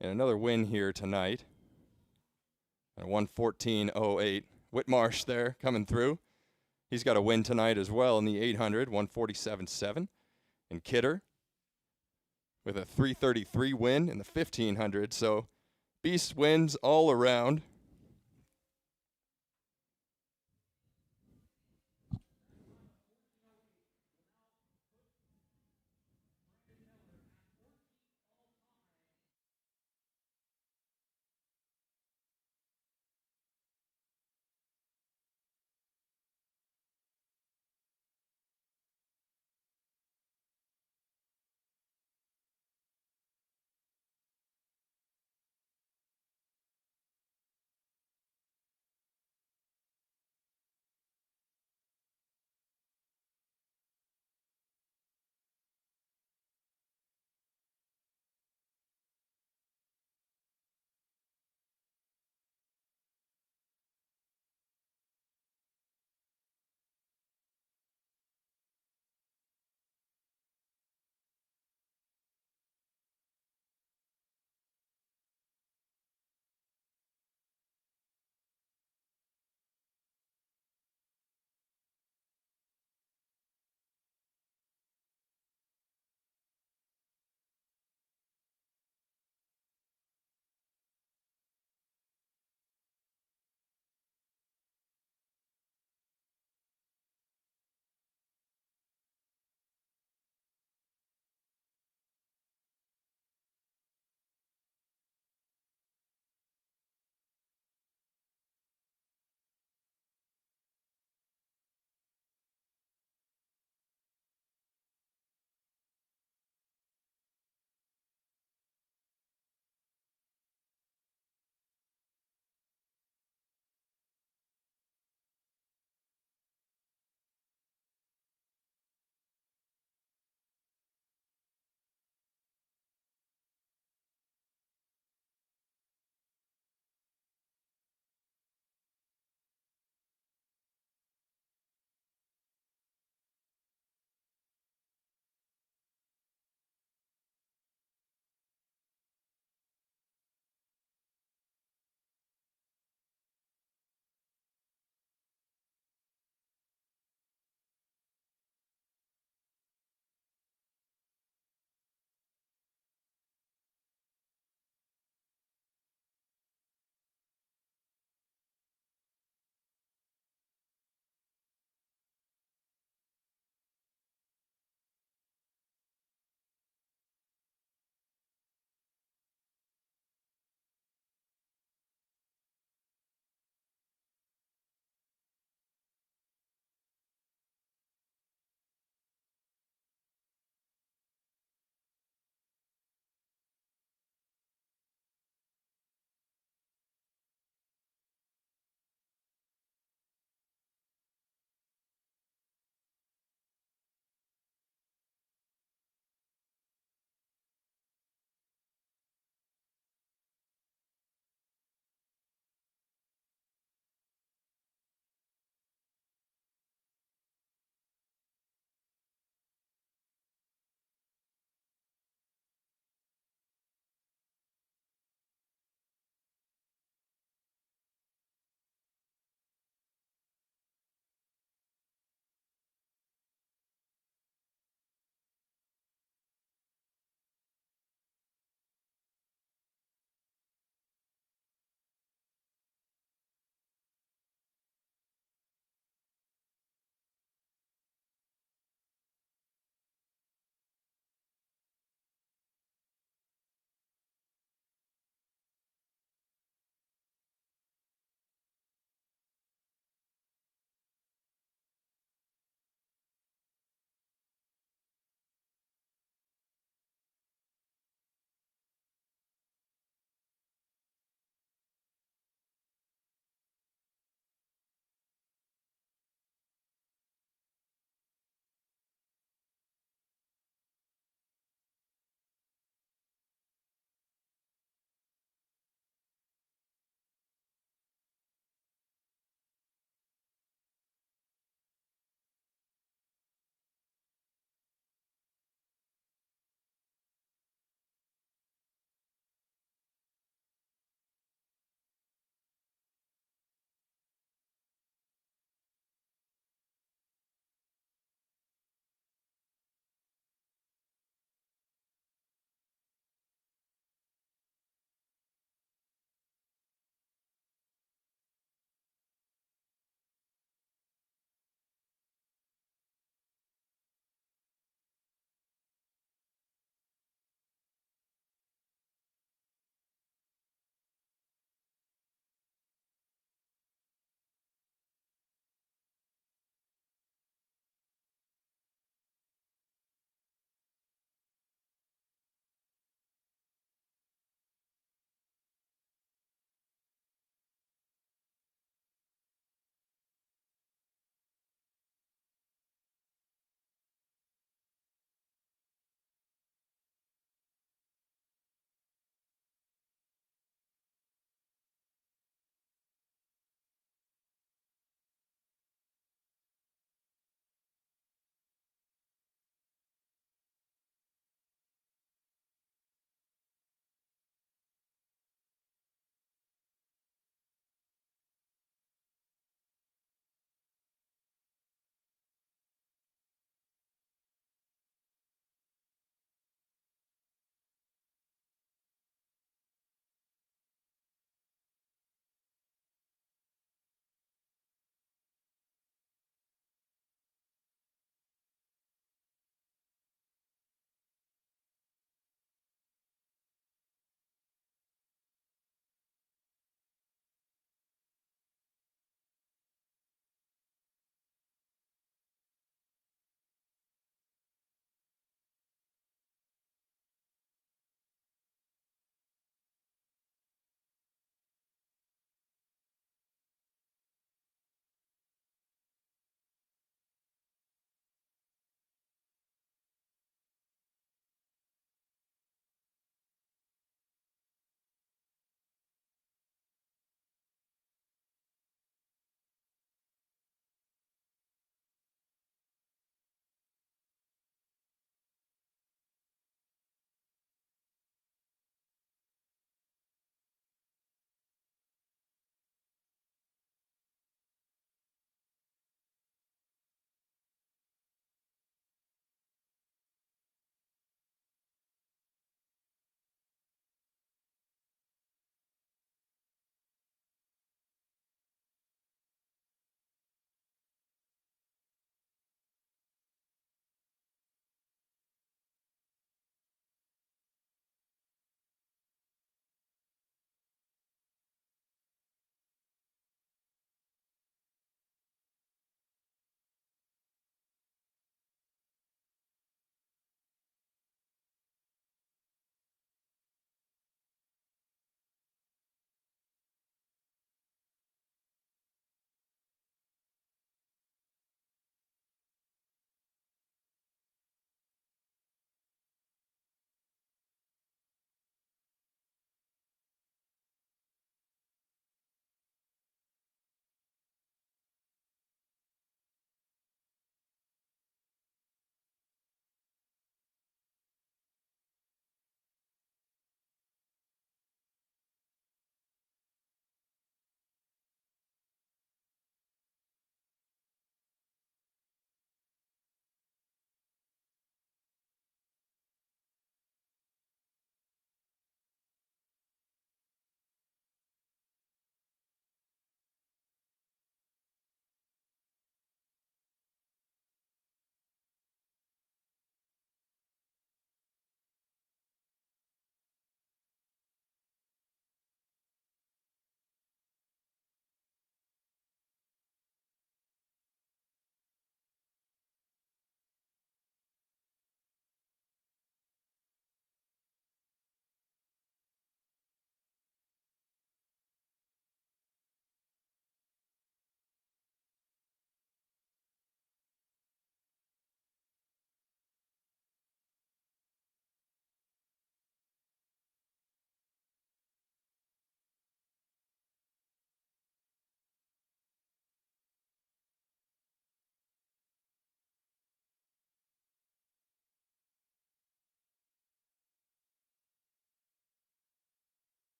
And another win here tonight. At 1:14.08. Whitmarsh there coming through. He's got a win tonight as well in the 800, 1:47.7. And Kidder with a 3:33 win in the 1500. So Beast wins all around.